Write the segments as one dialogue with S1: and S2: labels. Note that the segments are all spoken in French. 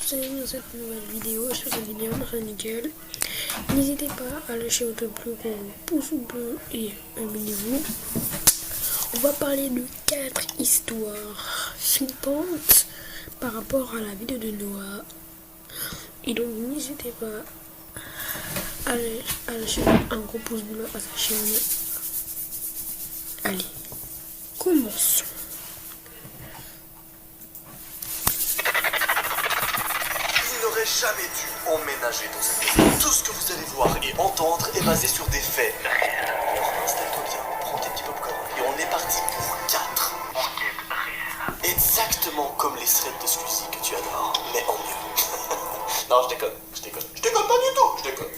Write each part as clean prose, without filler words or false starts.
S1: vous avez mis dans cette nouvelle vidéo. Sur cette vidéo, c'est nickel. N'hésitez pas à lâcher votre plus gros pouce bleu et abonnez-vous. On va parler de 4 histoires flippantes par rapport à la vidéo de Noah. Et donc n'hésitez pas à lâcher un gros pouce bleu à sa chaîne. Allez, commençons.
S2: Jamais dû emménager dans cette maison. Tout ce que vous allez voir et entendre est basé sur des faits réels. Alors installe-toi bien, prends tes petits popcorn et on est parti pour 4 enquêtes réelles. Exactement comme les threads de Squeezie que tu adores, mais en mieux. Non, je déconne pas du tout, je déconne.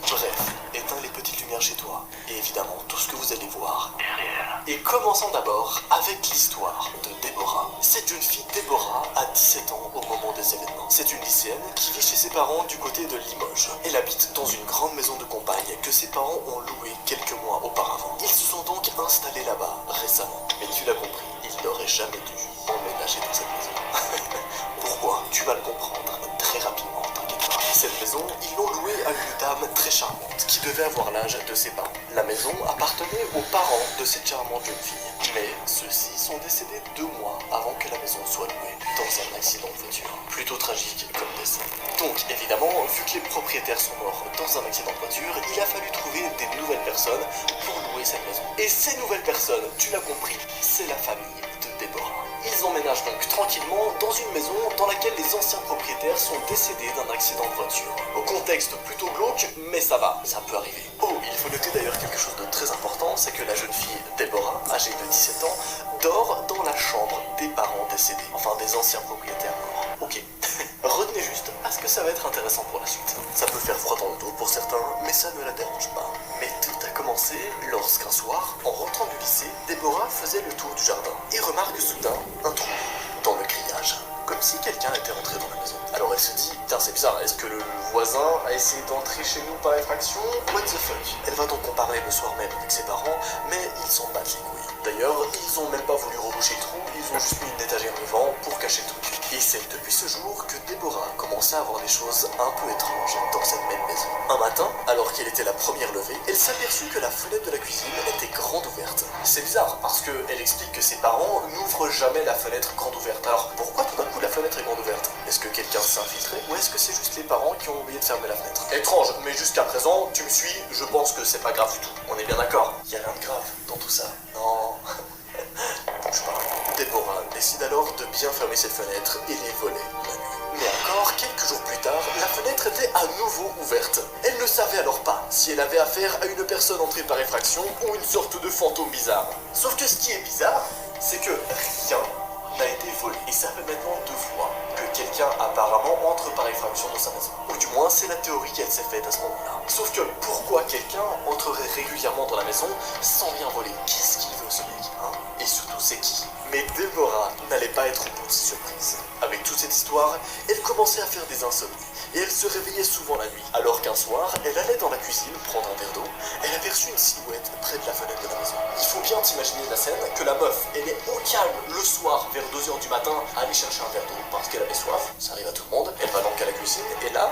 S2: Bref, éteins les petites lumières chez toi et évidemment tout ce que vous allez voir est réel. Et commençons d'abord avec l'histoire de Déborah. Cette jeune fille, Déborah, a 17 ans au moment des événements. C'est une lycéenne qui vit chez ses parents du côté de Limoges. Elle habite dans une grande maison de campagne que ses parents ont louée quelques mois auparavant. Ils se sont donc installés là-bas récemment. Mais tu l'as compris, ils n'auraient jamais dû emménager dans cette maison. Pourquoi? Tu vas le comprendre très rapidement, t'inquiète pas. Cette maison, ils l'ont louée à une dame très charmante qui devait avoir l'âge de ses parents. La maison appartenait aux parents de cette charmante jeune fille. Mais ceux-ci sont décédés 2 mois avant que la maison soit louée dans un accident de voiture. Plutôt tragique comme décès. Donc évidemment, vu que les propriétaires sont morts dans un accident de voiture, il a fallu trouver des nouvelles personnes pour louer cette maison. Et ces nouvelles personnes, tu l'as compris, c'est la famille de Déborah. Ils emménagent donc tranquillement dans une maison dans laquelle les anciens propriétaires sont décédés d'un accident de voiture. Au contexte plutôt glauque, mais ça va, ça peut arriver. Oh, il faut noter d'ailleurs quelque chose de très important, c'est que la jeune fille Déborah, âgée de 17 ans, dort dans la chambre des parents décédés, enfin des anciens propriétaires morts. Ok, retenez juste à ce que ça va être intéressant pour la suite. Ça peut faire froid dans le dos pour certains, mais ça ne la dérange pas. Mais tout a commencé lorsqu'un soir, en rentrant du lycée, Déborah faisait le tour du jardin et remarque soudain un trou dans le grillage, comme si quelqu'un était entré dans la maison. Alors elle se dit, tiens c'est bizarre, est-ce que le voisin a essayé d'entrer chez nous par effraction? What the fuck? Elle va donc comparer le soir même avec ses parents, mais ils s'en battent les couilles. D'ailleurs, ils ont même pas voulu reboucher le trou, ils ont juste mis une étagère devant pour cacher le truc. Et c'est depuis ce jour que Déborah commençait à voir des choses un peu étranges dans cette même maison. Un matin, alors qu'elle était la première levée, elle s'aperçut que la fenêtre de la cuisine était grande ouverte. C'est bizarre, parce qu'elle explique que ses parents n'ouvrent jamais la fenêtre grande ouverte. Alors pourquoi tout d'un coup la fenêtre est grande ouverte? Est-ce que quelqu'un s'est infiltré ou est-ce que c'est juste les parents qui ont oublié de fermer la fenêtre? Étrange, mais jusqu'à présent, tu me suis, je pense que c'est pas grave du tout. On est bien d'accord? Y a rien de grave dans tout ça. Non. Bouge pas. Déborah décide alors de bien fermer cette fenêtre et les volets la nuit. Mais encore quelques jours plus tard, la fenêtre était à nouveau ouverte. Elle ne savait alors pas si elle avait affaire à une personne entrée par effraction ou une sorte de fantôme bizarre. Sauf que ce qui est bizarre, c'est que rien n'a été volé. Et ça fait maintenant 2 fois que quelqu'un apparemment entre par effraction dans sa maison. Ou du moins, c'est la théorie qu'elle s'est faite à ce moment-là. Sauf que pourquoi quelqu'un entrerait régulièrement dans la maison sans rien voler? Qu'est-ce qu'il veut ce mec, hein? Et surtout, c'est qui? Mais Déborah n'allait pas être au bout de ses surprises. Avec toute cette histoire, elle commençait à faire des insomnies et elle se réveillait souvent la nuit. Alors qu'un soir, elle allait dans la cuisine prendre un verre d'eau, elle aperçut une silhouette près de la fenêtre de la maison. Il faut bien t'imaginer la scène que la meuf, elle est au calme le soir vers 2 h du matin à aller chercher un verre d'eau parce qu'elle avait soif, ça arrive à tout le monde. Elle va donc à la cuisine et là,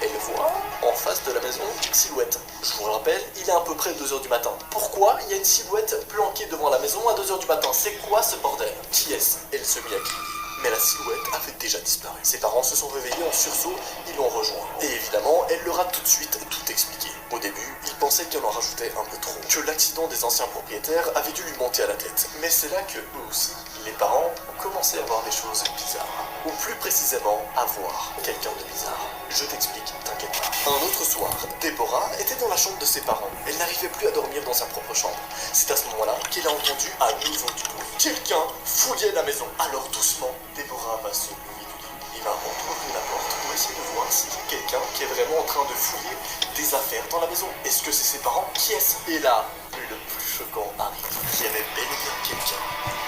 S2: elle voit en face de la maison une silhouette. Je vous le rappelle, il est à peu près 2 h du matin. Pourquoi il y a une silhouette planquée devant la maison à 2 h du matin? C'est quoi ce bordel? Qui est-ce? Elle se mit à crier. Mais la silhouette avait déjà disparu. Ses parents se sont réveillés en sursaut, ils l'ont rejoint. Et évidemment, elle leur a tout de suite tout expliqué. Au début, ils pensaient qu'elle en rajoutait un peu trop, que l'accident des anciens propriétaires avait dû lui monter à la tête. Mais c'est là que, eux aussi, les parents ont commencé à voir des choses bizarres. Ou plus précisément, à voir quelqu'un de bizarre. Je t'explique, t'inquiète pas. Un autre soir, Déborah était dans la chambre de ses parents. Elle n'arrivait plus à dormir dans sa propre chambre. C'est à ce moment-là qu'elle a entendu à nouveau du bruit. Quelqu'un fouillait la maison. Alors doucement, Déborah va se lever du lit. Il va entrouvrir la porte pour essayer de voir s'il y a quelqu'un qui est vraiment en train de fouiller des affaires dans la maison. Est-ce que c'est ses parents? Qui est-ce? Et là, le plus choquant arrive. Il y avait bel et bien quelqu'un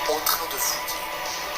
S2: en train de fouiller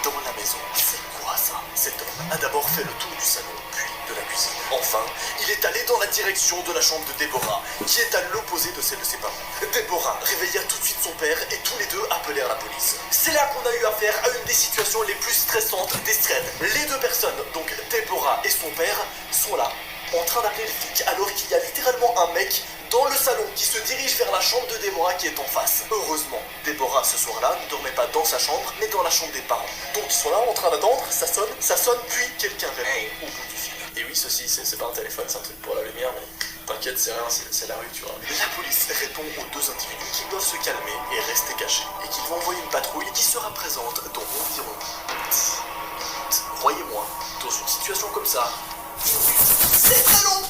S2: dans la maison. C'est quoi ça? Cet homme a d'abord fait le tour du salon, puis de la cuisine. Enfin, il est allé dans la direction de la chambre de Déborah, qui est à l'opposé de celle de ses parents. Déborah réveilla tout de suite son père et tous les deux appelèrent la police. C'est là qu'on a eu affaire à une des situations les plus stressantes des threads. Les deux personnes, donc Déborah et son père, sont là, en train d'appeler le flic, alors qu'il y a littéralement un mec dans le salon qui se dirige vers la chambre de Déborah qui est en face. Heureusement, Déborah ce soir-là ne dormait pas dans sa chambre, mais dans la chambre des parents. Donc ils sont là en train d'attendre, ça sonne, puis quelqu'un répond au bout du fil. Et oui, ceci, c'est pas un téléphone, c'est un truc pour la lumière, mais t'inquiète, c'est rien, c'est la rue, tu vois. La police répond aux deux individus qu'ils doivent se calmer et rester cachés, et qu'ils vont envoyer une patrouille qui sera présente dans environ 10 minutes. Croyez-moi, dans une situation comme ça, c'est très long.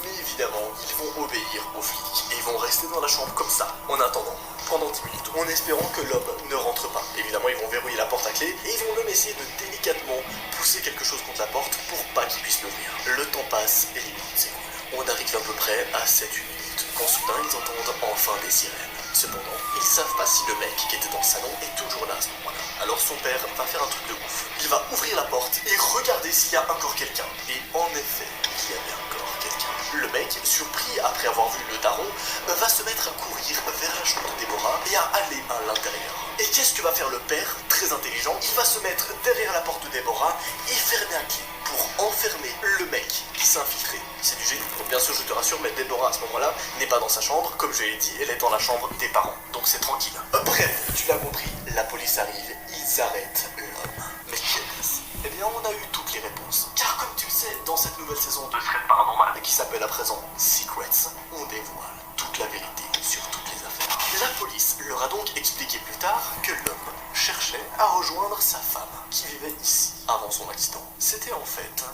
S2: Mais évidemment, ils vont obéir aux flics et ils vont rester dans la chambre comme ça, en attendant, pendant 10 minutes, en espérant que l'homme ne rentre pas. Évidemment, ils vont verrouiller la porte à clé et ils vont même essayer de délicatement pousser quelque chose contre la porte pour pas qu'il puisse l'ouvrir. Le temps passe et les minutes s'écoulent. On arrive à peu près à 7-8 minutes, quand soudain ils entendent enfin des sirènes. Cependant, ils savent pas si le mec qui était dans le salon est toujours là à ce moment-là. Alors son père va faire un truc de ouf. Il va ouvrir la porte et regarder s'il y a encore quelqu'un. Et en effet, il y avait encore quelqu'un. Le mec, surpris après avoir vu le daron, va se mettre à courir vers la chambre de Déborah et à aller à l'intérieur. Et qu'est-ce que va faire le père, très intelligent? Il va se mettre derrière la porte de Déborah et fermer à clé pour enfermer le mec qui s'est infiltré. C'est du génie. Donc bien sûr, je te rassure, mais Déborah à ce moment-là n'est pas dans sa chambre. Comme je l'ai dit, elle est dans la chambre des parents. Donc c'est tranquille. Bref, tu l'as compris, la police arrive, ils arrêtent l'homme. Mais qu'est-ce? Eh bien, on a eu toutes les réponses. Car comme tu le sais, dans cette nouvelle saison de Thread Paranormal, qui s'appelle à présent Secrets, on dévoile toute la vérité sur toutes les affaires. La police leur a donc expliqué plus tard que l'homme cherchait à rejoindre sa femme, qui vivait ici avant son accident. C'était en fait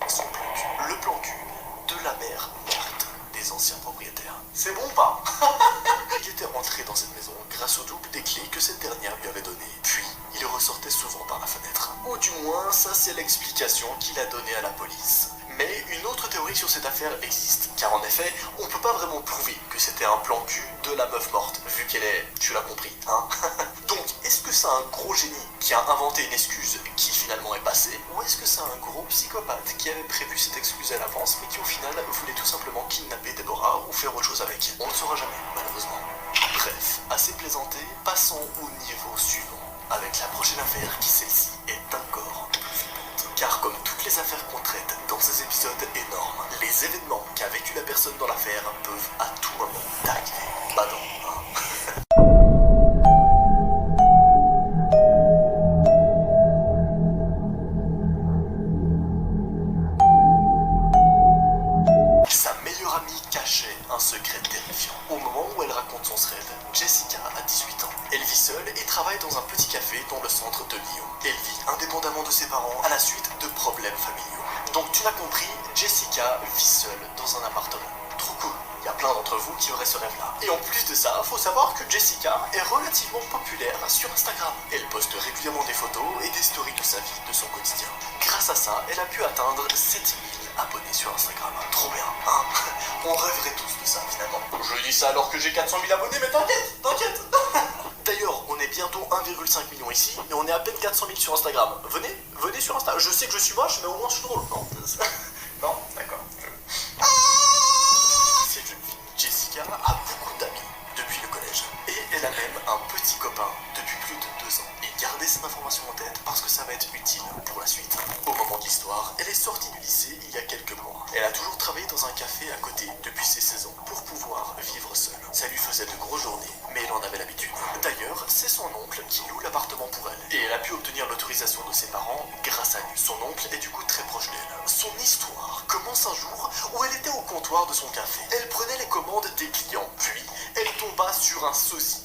S2: son plan cul. Le plan cul de la mère morte des anciens propriétaires. C'est bon pas? Il était rentré dans cette maison grâce au double des clés que cette dernière lui avait données. Puis, il ressortait souvent par la fenêtre. Ou du moins, ça c'est l'explication qu'il a donnée à la police. Mais une autre théorie sur cette affaire existe, car en effet, on peut pas vraiment prouver que c'était un plan cul de la meuf morte, vu qu'elle est, tu l'as compris, hein. Donc, est-ce que c'est un gros génie qui a inventé une excuse qui finalement est passée, ou est-ce que c'est un gros psychopathe qui avait prévu cette excuse à l'avance, mais qui au final voulait tout simplement kidnapper Déborah ou faire autre chose avec? On ne le saura jamais, malheureusement. Bref, assez plaisanté, passons au niveau suivant, avec la prochaine affaire qui celle-ci est encore plus flippante. Car comme toutes les affaires qu'on traite dans ces épisodes énormes, les événements qu'a vécu la personne dans l'affaire peuvent à tout moment t'arriver. Bah non, hein. Sa meilleure amie cachait un secret terrifiant. Au moment où elle raconte son thread, Jessica a 18 ans. Elle vit seule et travaille dans un petit café dans le centre de Lyon. Elle vit indépendamment de ses parents à la suite de problèmes familiaux. Donc tu l'as compris, Jessica vit seule dans un appartement. Trop cool. Il y a plein d'entre vous qui auraient ce rêve-là. Et en plus de ça, faut savoir que Jessica est relativement populaire sur Instagram. Elle poste régulièrement des photos et des stories de sa vie, de son quotidien. Grâce à ça, elle a pu atteindre 7000 abonnés sur Instagram. Trop bien, hein? On rêverait tous de ça finalement. Je dis ça alors que j'ai 400 000 abonnés, mais t'inquiète. D'ailleurs, on est bientôt 1,5 million ici, et on est à peine 400 000 sur Instagram. Venez sur Insta. Je sais que je suis moche, mais au moins je suis drôle. Non, non, d'accord. Cette jeune fille, Jessica, a beaucoup d'amis depuis le collège. Et elle a même un petit copain depuis plus de 2 ans. Et gardez cette information en tête parce que ça va être utile pour la suite. Au moment de l'histoire, elle est sortie du lycée il y a quelques mois. Elle a toujours travaillé dans un café à côté depuis ses 16 ans pour pouvoir vivre seule. Ça lui faisait de grosses journées, mais elle en avait l'habitude. D'ailleurs, c'est son oncle qui loue l'appartement pour elle. Et elle a pu obtenir l'autorisation de ses parents grâce à lui. Son oncle est du coup très proche d'elle. Son histoire commence un jour où elle était au comptoir de son café. Elle prenait les commandes des clients, puis elle tomba sur un sosie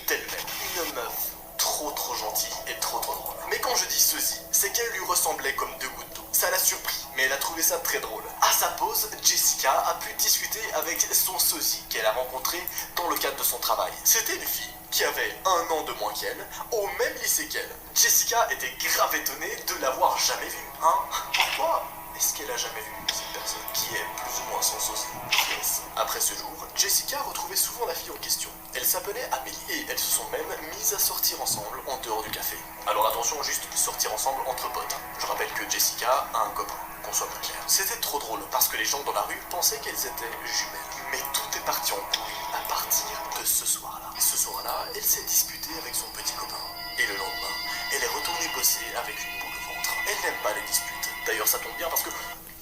S2: d'elle-même. Une meuf trop gentille et trop drôle. Mais quand je dis sosie, c'est qu'elle lui ressemblait comme 2 gouttes d'eau. Ça l'a surpris, mais elle a trouvé ça très drôle. À sa pause, Jessica a pu discuter avec son sosie qu'elle a rencontré dans le cadre de son travail. C'était une fille qui avait 1 an de moins qu'elle, au même lycée qu'elle. Jessica était grave étonnée de l'avoir jamais vue. Hein? Pourquoi est-ce pense qu'elle a jamais vu cette personne qui est plus ou moins son sosie. Yes. Après ce jour, Jessica retrouvait souvent la fille en question. Elle s'appelait Amélie et elles se sont même mises à sortir ensemble en dehors du café. Alors attention, juste sortir ensemble entre potes. Je rappelle que Jessica a un copain, qu'on soit plus clair. C'était trop drôle parce que les gens dans la rue pensaient qu'elles étaient jumelles. Mais tout est parti en couille à partir de ce soir-là. Et ce soir-là, elle s'est disputée avec son petit copain. Et le lendemain, elle est retournée bosser avec une boule au ventre. Elle n'aime pas les disputes. D'ailleurs, ça tombe bien parce que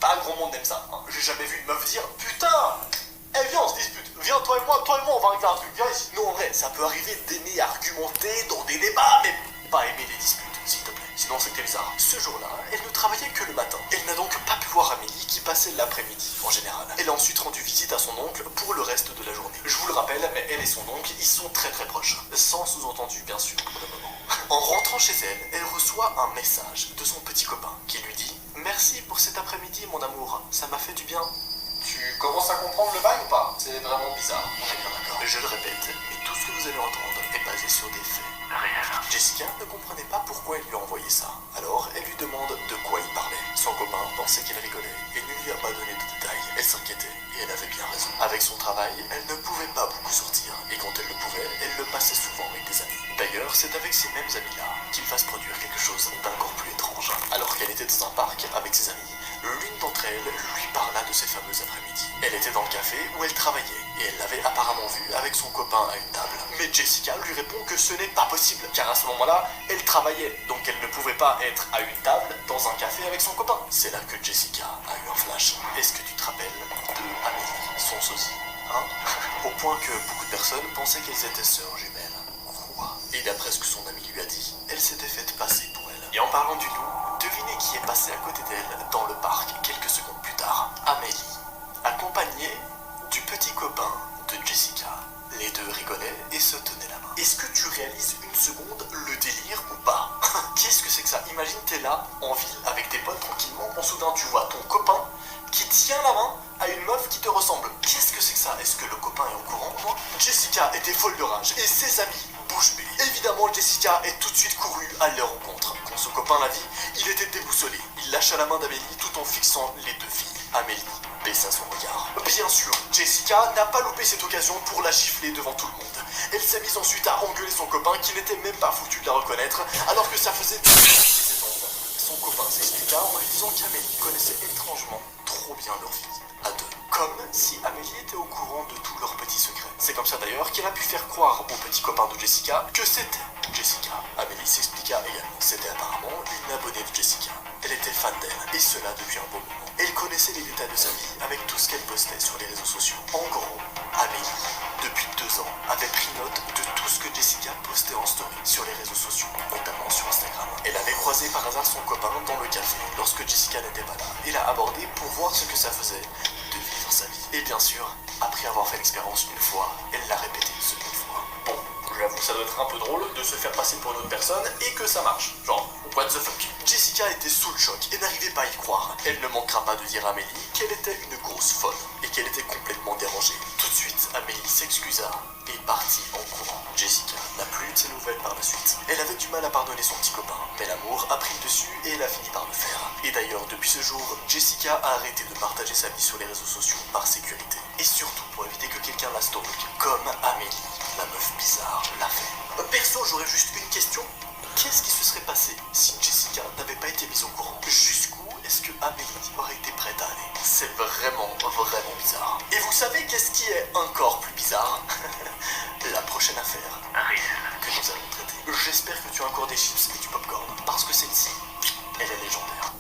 S2: pas grand monde n'aime ça. Hein. J'ai jamais vu une meuf dire putain, eh viens, on se dispute. Viens, toi et moi, on va régler un truc. Viens ici. Non, en vrai, ça peut arriver d'aimer argumenter dans des débats, mais pas aimer les disputes, s'il te plaît. Sinon, c'était bizarre. Ce jour-là, elle ne travaillait que le matin. Elle n'a donc pas pu voir Amélie qui passait l'après-midi, en général. Elle a ensuite rendu visite à son oncle pour le reste de la journée. Je vous le rappelle, mais elle et son oncle, ils sont très très proches. Sans sous-entendu, bien sûr, pour le moment. En rentrant chez elle, elle reçoit un message de son petit copain qui lui dit « Merci pour cet après-midi, mon amour. Ça m'a fait du bien. » Tu commences à comprendre le bail ou pas? C'est vraiment bizarre. On est bien d'accord. Je le répète, mais tout ce que vous allez entendre est basé sur des faits réels. Jessica ne comprenait pas pourquoi elle lui a envoyé ça. Alors, elle lui demande de quoi il parlait. Son copain pensait qu'il rigolait et ne lui a pas donné de détails. Elle s'inquiétait et elle avait bien raison. Avec son travail, elle ne pouvait pas beaucoup sortir. Et quand elle le pouvait, elle le passait souvent avec des amis. D'ailleurs, c'est avec ces mêmes amis-là qu'il va se produire quelque chose d'encore plus étrange. Alors qu'elle était dans un parc avec ses amis, l'une d'entre elles lui parla de ces fameux après-midi. Elle était dans le café où elle travaillait et elle l'avait apparemment vue avec son copain à une table. Mais Jessica lui répond que ce n'est pas possible, car à ce moment-là, elle travaillait, donc elle ne pouvait pas être à une table dans un café avec son copain. C'est là que Jessica a eu un flash. Est-ce que tu te rappelles de Amélie, son sosie, hein? Au point que beaucoup de personnes pensaient qu'elles étaient sœurs jumelles. Quoi? Et d'après ce que son ami lui a dit, elle s'était faite passer pour elle. Et en parlant du loup, devinez qui est passé à côté d'elle dans le parc quelques secondes plus tard. Amélie, accompagnée du petit copain de Jessica. Les deux rigolaient et se tenaient la main. Est-ce que tu réalises une seconde le délire ou pas? Qu'est-ce que c'est que ça? Imagine t'es là, en ville, avec tes potes tranquillement, quand soudain tu vois ton copain qui tient la main à une meuf qui te ressemble. Qu'est-ce que c'est que ça? Est-ce que le copain est au courant? Moi, Jessica était folle de rage et ses amis bouche bée. Évidemment, Jessica est tout de suite courue à leur rencontre. Quand son copain la vit, il était déboussolé. Il lâcha la main d'Amélie tout en fixant les deux filles. Amélie baissa son regard. Bien sûr, Jessica n'a pas loupé cette occasion pour la gifler devant tout le monde. Elle s'est mise ensuite à engueuler son copain qui n'était même pas foutu de la reconnaître alors que ça faisait des enfants. Son copain s'expliqua en lui disant qu'Amélie connaissait étrangement trop bien leur vie à deux. Comme si Amélie était au courant de tous leurs petits secrets. C'est comme ça d'ailleurs qu'elle a pu faire croire au petit copain de Jessica que c'était Jessica. Amélie s'expliqua également. C'était apparemment une abonnée de Jessica. Elle était fan d'elle, et cela depuis un bon moment. Elle connaissait les détails de sa vie avec tout ce qu'elle postait sur les réseaux sociaux. En gros, Amélie, depuis 2 ans, avait pris note de tout ce que Jessica postait en story sur les réseaux sociaux, notamment sur Instagram. Elle avait croisé par hasard son copain dans le café lorsque Jessica n'était pas là et l'a abordé pour voir ce que ça faisait de vivre sa vie. Et bien sûr, après avoir fait l'expérience une fois, elle l'a répété une seconde fois. Bon, j'avoue que ça doit être un peu drôle de se faire passer pour une autre personne et que ça marche. Genre, what the fuck. Jessica était sous le choc et n'arrivait pas à y croire. Elle ne manquera pas de dire à Amélie qu'elle était une grosse folle et qu'elle était complètement dérangée. Tout de suite, Amélie s'excusa et partit en courant. Jessica n'a plus eu de ses nouvelles par la suite. Elle avait du mal à pardonner son petit copain, mais l'amour a pris le dessus et elle a fini par le faire. Et d'ailleurs, depuis ce jour, Jessica a arrêté de partager sa vie sur les réseaux sociaux par sécurité. Et surtout pour éviter que quelqu'un la stalk, comme Amélie, la meuf bizarre, l'a fait. Perso, j'aurais juste une question. Qu'est-ce qui se serait passé si Jessica n'avait pas été mise au courant? Jusqu'où est-ce que Amélie aurait été prête à aller? C'est vraiment bizarre. Et vous savez qu'est-ce qui est encore plus bizarre? La prochaine affaire que nous allons traiter. J'espère que tu as encore des chips et du popcorn, parce que celle-ci, elle est légendaire.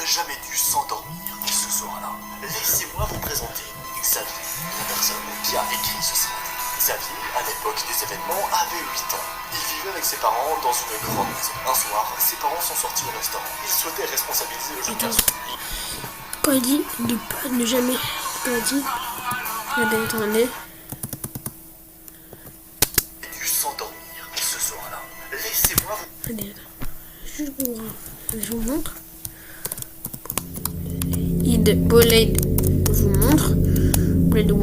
S2: Jamais dû s'endormir ce soir-là. Laissez-moi vous présenter Xavier, la personne qui a écrit ce scénario. Xavier, à l'époque des événements, avait 8 ans. Il vivait avec ses parents dans une grande maison. Un soir, ses parents sont sortis au restaurant. Il souhaitait responsabiliser le jeune garçon.
S1: Quand il dit de pas ne jamais, quand il dit, attendez.
S2: Dû s'endormir ce soir-là. Laissez-moi vous...
S1: Allez, juste pour... Je vous montre. Bullet vous montre. Bullet 1.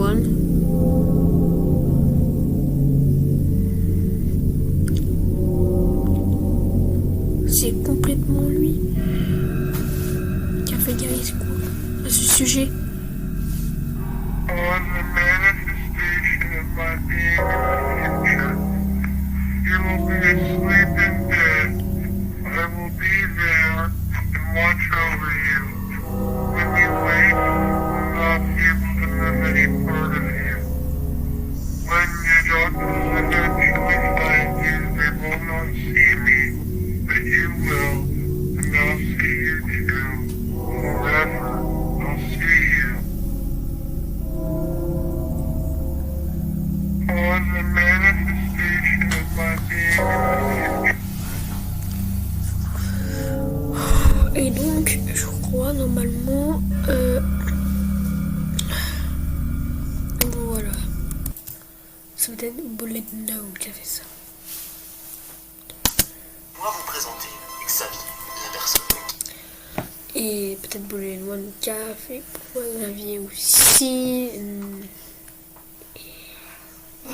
S1: C'est peut-être Bullet Now qui a fait ça.
S2: On va vous présenter Xavier, la personne.
S1: Et peut-être Bullet One qui a fait pour Xavier aussi.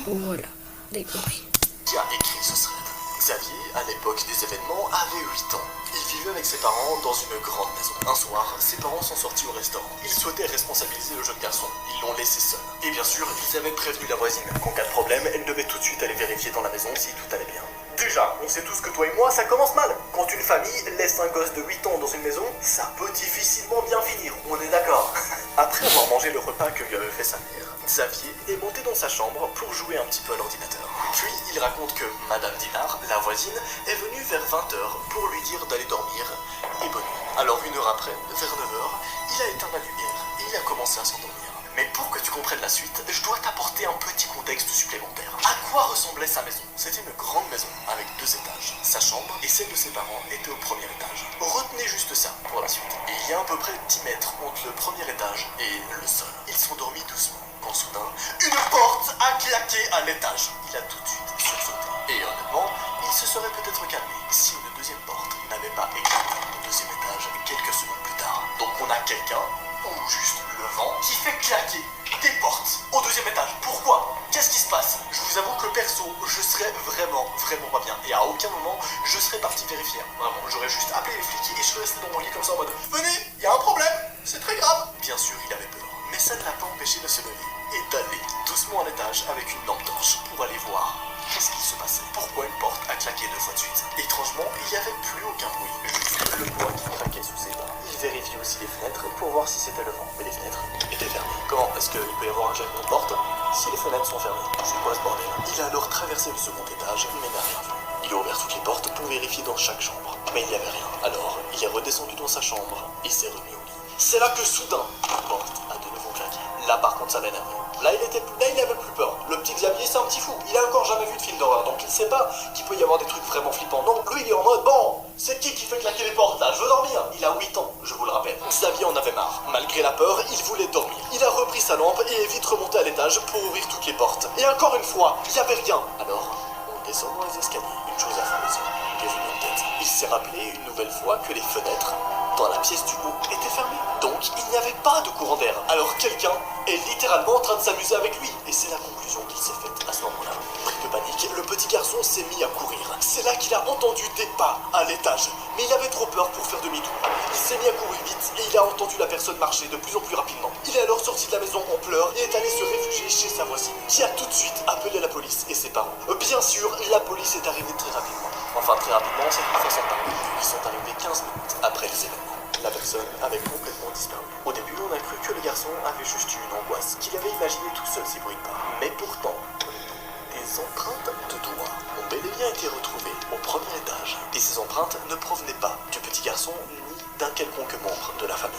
S1: Voilà, d'accord.
S2: Qui a écrit ce thread. Xavier, à l'époque des événements, avait 8 ans. Il vivait avec ses parents dans une grande maison. Un soir, ses parents sont sortis au restaurant. Ils souhaitaient responsabiliser le jeune garçon. Ils l'ont laissé seul. Et bien sûr, ils avaient prévenu la voisine qu'en cas de problème, elle devait tout de suite aller vérifier dans la maison si tout allait bien. Déjà, on sait tous que toi et moi, ça commence mal. Quand une famille laisse un gosse de 8 ans dans une maison, ça peut difficilement bien finir, on est d'accord. Après avoir mangé le repas que lui avait fait sa mère, Xavier est monté dans sa chambre pour jouer un petit peu à l'ordinateur. Puis, il raconte que Madame Dinard, la voisine, est venue vers 20h pour lui dire d'aller dormir et bonne nuit. Alors, une heure après, vers 9h, il a éteint la lumière et il a commencé à s'endormir. Mais pour que tu comprennes la suite, je dois t'apporter un petit contexte supplémentaire. À quoi ressemblait sa maison? C'était une grande maison avec 2 étages. Sa chambre et celle de ses parents étaient au premier étage. Retenez juste ça pour la suite. Et il y a à peu près 10 mètres entre le premier étage et le sol. Ils sont dormis doucement quand soudain, une porte a claqué à l'étage. Il a tout de suite sursauté. Et honnêtement, il se serait peut-être calmé si une deuxième porte n'avait pas éclaté au deuxième étage quelques secondes plus tard. Donc on a quelqu'un, ou juste le vent, qui fait claquer des portes au deuxième étage. Pourquoi? Qu'est-ce qui se passe? Je vous avoue que perso, je serais vraiment pas bien. Et à aucun moment, je serais parti vérifier. Vraiment, j'aurais juste appelé les flics et je serais resté dans mon lit comme ça en mode venez, il y a un problème, c'est très grave. Bien sûr, il avait peur, mais ça ne l'a pas empêché de se lever et d'aller doucement à l'étage avec une lampe torche pour aller voir qu'est-ce qui se passait. Pourquoi une porte a claqué 2 fois de suite? Étrangement, il n'y avait plus aucun bruit, juste le bois qui craquait sous ses pas. Il vérifie aussi les fenêtres pour voir si c'était le vent, mais les fenêtres étaient fermées. Comment est-ce qu'il peut y avoir un claquement de porte si les fenêtres sont fermées? C'est quoi ce bordel? Il a alors traversé le second étage, mais n'a rien vu. Il a ouvert toutes les portes pour vérifier dans chaque chambre, mais il n'y avait rien. Alors, il est redescendu dans sa chambre et s'est remis au lit. C'est là que soudain, la porte a de nouveau claqué. Là par contre ça l'a énervé. Là il avait plus peur. Le petit Xavier c'est un petit fou. Il a encore jamais vu de film d'horreur, donc il sait pas qu'il peut y avoir des trucs vraiment flippants. Non, lui il est en mode bon, c'est qui fait claquer les portes là? Je veux dormir. Il a 8 ans, je vous le rappelle. Xavier en avait marre. Malgré la peur, il voulait dormir. Il a repris sa lampe et est vite remonté à l'étage pour ouvrir toutes les portes. Et encore une fois, il n'y avait rien. Alors, on descend dans les escaliers. Une chose à faire lui est venue en tête. Il s'est rappelé une nouvelle fois que les fenêtres dans la pièce du haut étaient fermées. Donc il n'y avait pas de courant d'air. Alors quelqu'un est littéralement en train de s'amuser avec lui. Et c'est la conclusion qu'il s'est faite à ce moment-là. Pris de panique, le petit garçon s'est mis à courir. C'est là qu'il a entendu des pas à l'étage. Mais il avait trop peur pour faire demi-tour. Il s'est mis à courir vite et il a entendu la personne marcher de plus en plus rapidement. Il est alors sorti de la maison en pleurs et est allé se réfugier chez sa voisine, qui a tout de suite appelé la police et ses parents. Bien sûr, la police est arrivée très rapidement. Enfin très rapidement, c'est une façon de parler. Ils sont arrivés 15 minutes après les événements. La personne avait complètement disparu. Au début, on a cru que le garçon avait juste eu une angoisse, qu'il avait imaginé tout seul ces bruits de pas. Mais pourtant, des empreintes de doigts ont bel et bien été retrouvées au premier étage. Et ces empreintes ne provenaient pas du petit garçon ni d'un quelconque membre de la famille.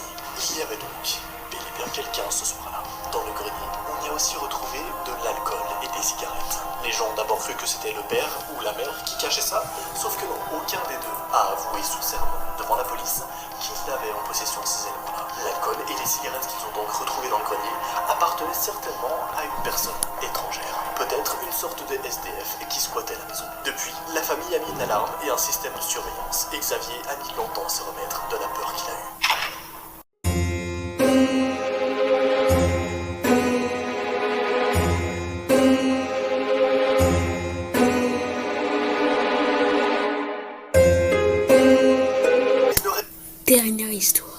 S2: Il y avait donc bel et bien quelqu'un ce soir-là. Dans le grenier, on y a aussi retrouvé de l'alcool et des cigarettes. Les gens ont d'abord cru que c'était le père ou la mère qui cachait ça, sauf que non, aucun des deux a avoué sous serment devant la police qu'il avait en possession de ces éléments-là. L'alcool et les cigarettes qu'ils ont donc retrouvées dans le grenier appartenaient certainement à une personne étrangère. Peut-être une sorte de SDF qui squattait la maison. Depuis, la famille a mis une alarme et un système de surveillance, et Xavier a mis longtemps à se remettre de la peur qu'il a eue.
S1: Dernière histoire.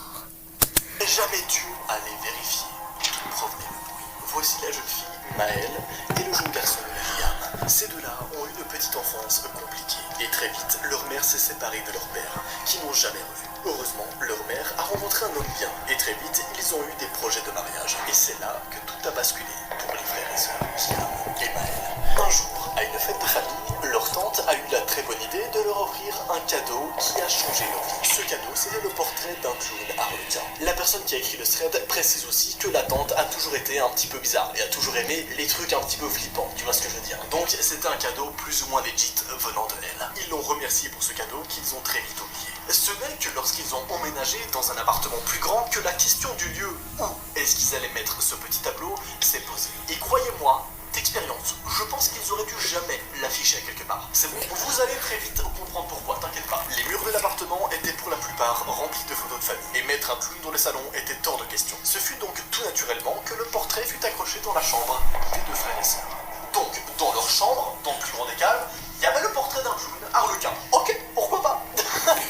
S2: Jamais dû aller vérifier d'où provenait le bruit. Voici la jeune fille Maëlle et le jeune garçon Liam. Ces deux-là ont eu une petite enfance compliquée et très vite leur mère s'est séparée de leur père, qui n'ont jamais revu. Heureusement, leur mère a rencontré un homme bien et très vite ils ont eu des projets de mariage. Et c'est là que tout a basculé pour les frères et sœurs Liam et Maëlle. Un jour, à une fête de famille, leur tante a eu la très bonne idée de leur offrir un cadeau qui a changé leur vie. Ce cadeau, c'était le portrait d'un clown harlequin. La personne qui a écrit le thread précise aussi que la tante a toujours été un petit peu bizarre et a toujours aimé les trucs un petit peu flippants, tu vois ce que je veux dire. Donc c'était un cadeau plus ou moins legit venant de elle. Ils l'ont remercié pour ce cadeau qu'ils ont très vite oublié. Ce n'est que lorsqu'ils ont emménagé dans un appartement plus grand que la question du lieu où est-ce qu'ils allaient mettre ce petit tableau s'est posée. Et croyez-moi, d'expérience, Je pense qu'ils auraient dû jamais l'afficher quelque part. C'est bon, vous allez très vite comprendre pourquoi, t'inquiète pas. Les murs de l'appartement étaient pour la plupart remplis de photos de famille, et mettre un clown dans le salon était hors de question. Ce fut donc tout naturellement que le portrait fut accroché dans la chambre des deux frères et sœurs. Donc, dans leur chambre, dans le plus grand des calmes, il y avait le portrait d'un clown harlequin. Ok, pourquoi pas.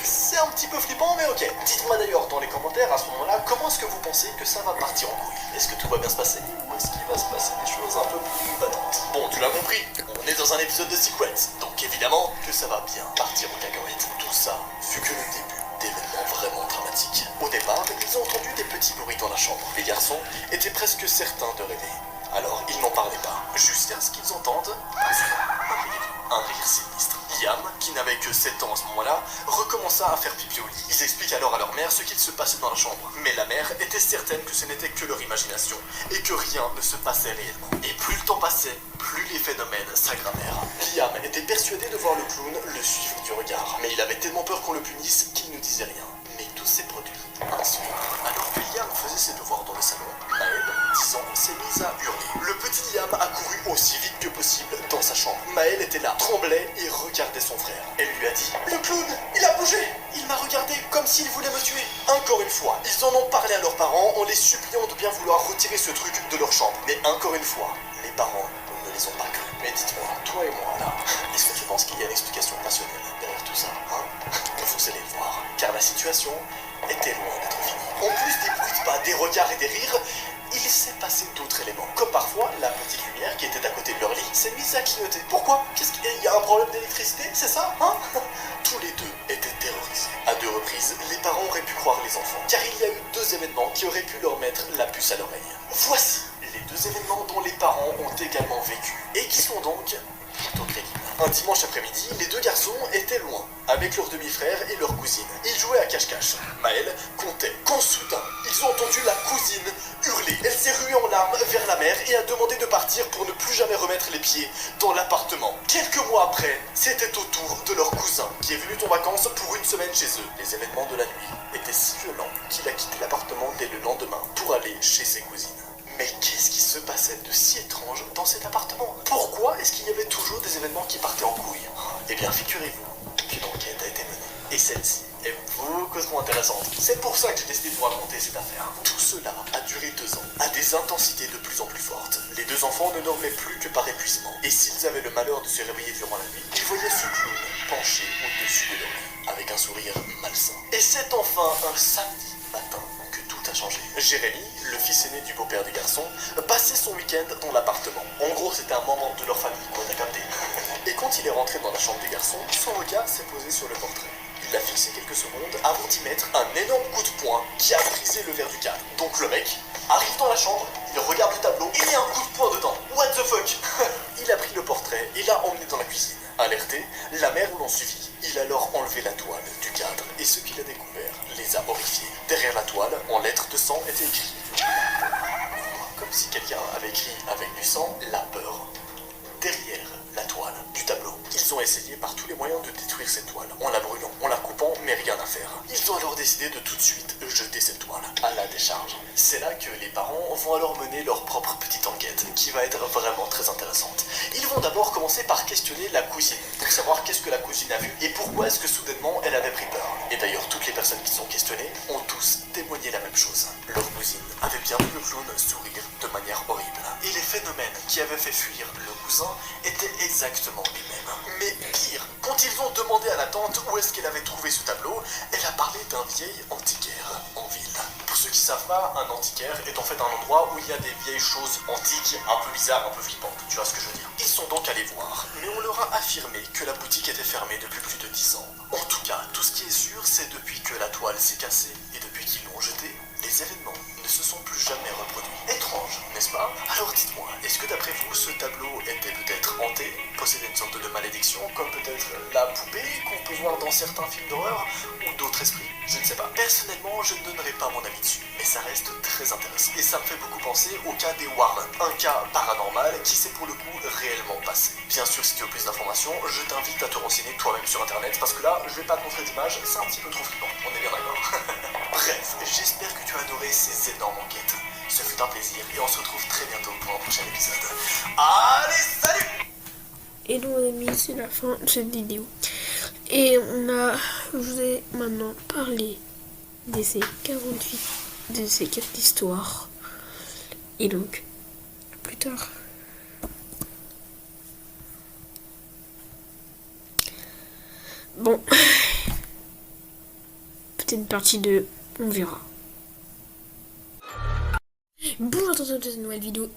S2: C'est un petit peu flippant, mais ok. Dites-moi d'ailleurs dans les commentaires à ce moment-là, comment est-ce que vous pensez que ça va partir en couille? Est-ce que tout va bien se passer? Ou est-ce qu'il va se passer des choses un peu plus battantes? Bon, tu l'as compris, on est dans un épisode de Secrets, donc évidemment que ça va bien partir aux cacahuètes. Tout ça fut que le début d'événements vraiment dramatiques. Au départ, ils ont entendu des petits bruits dans la chambre. Les garçons étaient presque certains de rêver. Alors, ils n'en parlaient pas, jusqu'à ce qu'ils entendent un rire sinistre. Liam, qui n'avait que 7 ans à ce moment-là, recommença à faire pipi au lit. Ils expliquent alors à leur mère ce qu'il se passait dans la chambre. Mais la mère était certaine que ce n'était que leur imagination, et que rien ne se passait réellement. Et plus le temps passait, plus les phénomènes s'aggravèrent. Liam était persuadé de voir le clown le suivre du regard, mais il avait tellement peur qu'on le punisse qu'il ne disait rien. Mais tout s'est produit un soir. Alors que Liam faisait ses devoirs dans le salon, Maëlle, 10 ans, s'est mise à hurler. Le petit Liam accourut aussi vite que possible dans sa chambre. Maëlle était là, tremblait et regardait son frère. Elle lui a dit « Le clown, il a bougé! Il m'a regardé comme s'il voulait me tuer !» Encore une fois, ils en ont parlé à leurs parents en les suppliant de bien vouloir retirer ce truc de leur chambre. Mais encore une fois, les parents ne les ont pas cru. Mais dites-moi, toi et moi là, est-ce que tu penses qu'il y a une explication rationnelle derrière tout ça, hein? Vous allez le voir, car la situation était loin d'être finie. En plus des bruits de pas, des regards et des rires, il s'est passé d'autres éléments. Comme parfois, la petite lumière qui était à côté de leur lit s'est mise à clignoter. Pourquoi? Qu'est-ce qu'il y a un problème d'électricité? C'est ça, hein? Tous les deux étaient terrorisés. À 2 reprises, les parents auraient pu croire les enfants, car il y a eu 2 événements qui auraient pu leur mettre la puce à l'oreille. Voici les 2 événements dont les parents ont également vécu, et qui sont donc plutôt crédibles. Un dimanche après-midi, les 2 garçons étaient loin, avec leur demi-frère et leur cousine. Ils jouaient à cache-cache. Maëlle comptait quand soudain, ils ont entendu la cousine hurler. Elle s'est ruée en larmes vers la mère et a demandé de partir pour ne plus jamais remettre les pieds dans l'appartement. Quelques mois après, c'était au tour de leur cousin qui est venu en vacances pour une semaine chez eux. Les événements de la nuit étaient si violents qu'il a quitté l'appartement dès le lendemain pour aller chez ses cousines. Mais qu'est-ce qui se passait de si étrange dans cet appartement? Pourquoi est-ce qu'il y avait toujours des événements qui partaient en couille? Eh bien, figurez-vous qu'une enquête a été menée. Et celle-ci est beaucoup trop intéressante. C'est pour ça que j'ai décidé de vous raconter cette affaire. Tout cela a duré 2 ans, à des intensités de plus en plus fortes. Les 2 enfants ne dormaient plus que par épuisement. Et s'ils avaient le malheur de se réveiller durant la nuit, ils voyaient ce clown penché au-dessus de leur lit, avec un sourire malsain. Et c'est enfin un samedi matin que tout a changé. Jérémy, le fils aîné du beau-père des garçons, passait son week-end dans l'appartement. En gros, c'était un moment de leur famille, on a capté. Et quand il est rentré dans la chambre des garçons, son regard s'est posé sur le portrait. Il l'a fixé quelques secondes avant d'y mettre un énorme coup de poing qui a brisé le verre du cadre. Donc le mec arrive dans la chambre, il regarde le tableau, il y a un coup de poing dedans. What the fuck? Il a pris le portrait et l'a emmené dans la cuisine. Alerté, la mère l'ont suivi. Il a alors enlevé la toile du cadre et ce qu'il a découvert les a horrifiés. Derrière la toile, en lettres de sang, était écrit, comme si quelqu'un avait écrit avec du sang, la peur. Derrière la toile du tableau, ils ont essayé par tous les moyens de détruire cette toile, en la brûlant, en la coupant, mais rien à faire. Ils ont alors décidé de tout de suite jeter cette toile à la décharge. C'est là que les parents vont alors mener leur propre petite enquête, qui va être vraiment très intéressante. Ils vont d'abord commencer par questionner la cousine, pour savoir qu'est-ce que la cousine a vu et pourquoi est-ce que soudainement elle avait pris peur. Et d'ailleurs, toutes les personnes qui sont questionnées ont tous témoigné la même chose. Leur cousine avait bien vu le clown sourire de manière horrible. Et les phénomènes qui avaient fait fuir le cousin étaient exactement les mêmes. Mais pire, quand ils ont demandé à la tante où est-ce qu'elle avait trouvé ce tableau, elle a parlé d'un vieil antiquaire en ville. Pour ceux qui ne savent pas, un antiquaire est en fait un endroit où il y a des vieilles choses antiques, un peu bizarres, un peu flippantes, tu vois ce que je veux dire. Ils sont donc allés voir, mais on leur a affirmé que la boutique était fermée depuis plus de 10 ans. En tout cas, tout ce qui est sûr, c'est depuis que la toile s'est cassée et depuis qu'ils l'ont jetée, les événements ne se sont plus jamais reproduits. Étrange, n'est-ce pas? Alors dites-moi, est-ce que d'après vous, ce tableau était peut-être hanté, possédait une sorte de malédiction, comme peut-être la poupée qu'on peut voir dans certains films d'horreur, ou d'autres esprits? Je ne sais pas. Personnellement, je ne donnerai pas mon avis dessus, mais ça reste très intéressant. Et ça me fait beaucoup penser au cas des Warren, un cas paranormal qui s'est pour le coup réellement passé. Bien sûr, si tu veux plus d'informations, je t'invite à te renseigner toi-même sur internet, parce que là, je vais pas te montrer d'images, c'est un petit peu trop flippant, on est bien d'accord. Bref, j'espère que tu as adoré ces énormes enquêtes. Ce fut un plaisir et on se retrouve très bientôt pour un prochain épisode. Allez, salut!
S1: Et donc les amis, c'est la fin de cette vidéo. Et je vous ai maintenant parlé de ces 4 histoires. Et donc, à plus tard. Bon, peut-être une partie 2, on verra. Bonjour à tous dans cette nouvelle vidéo.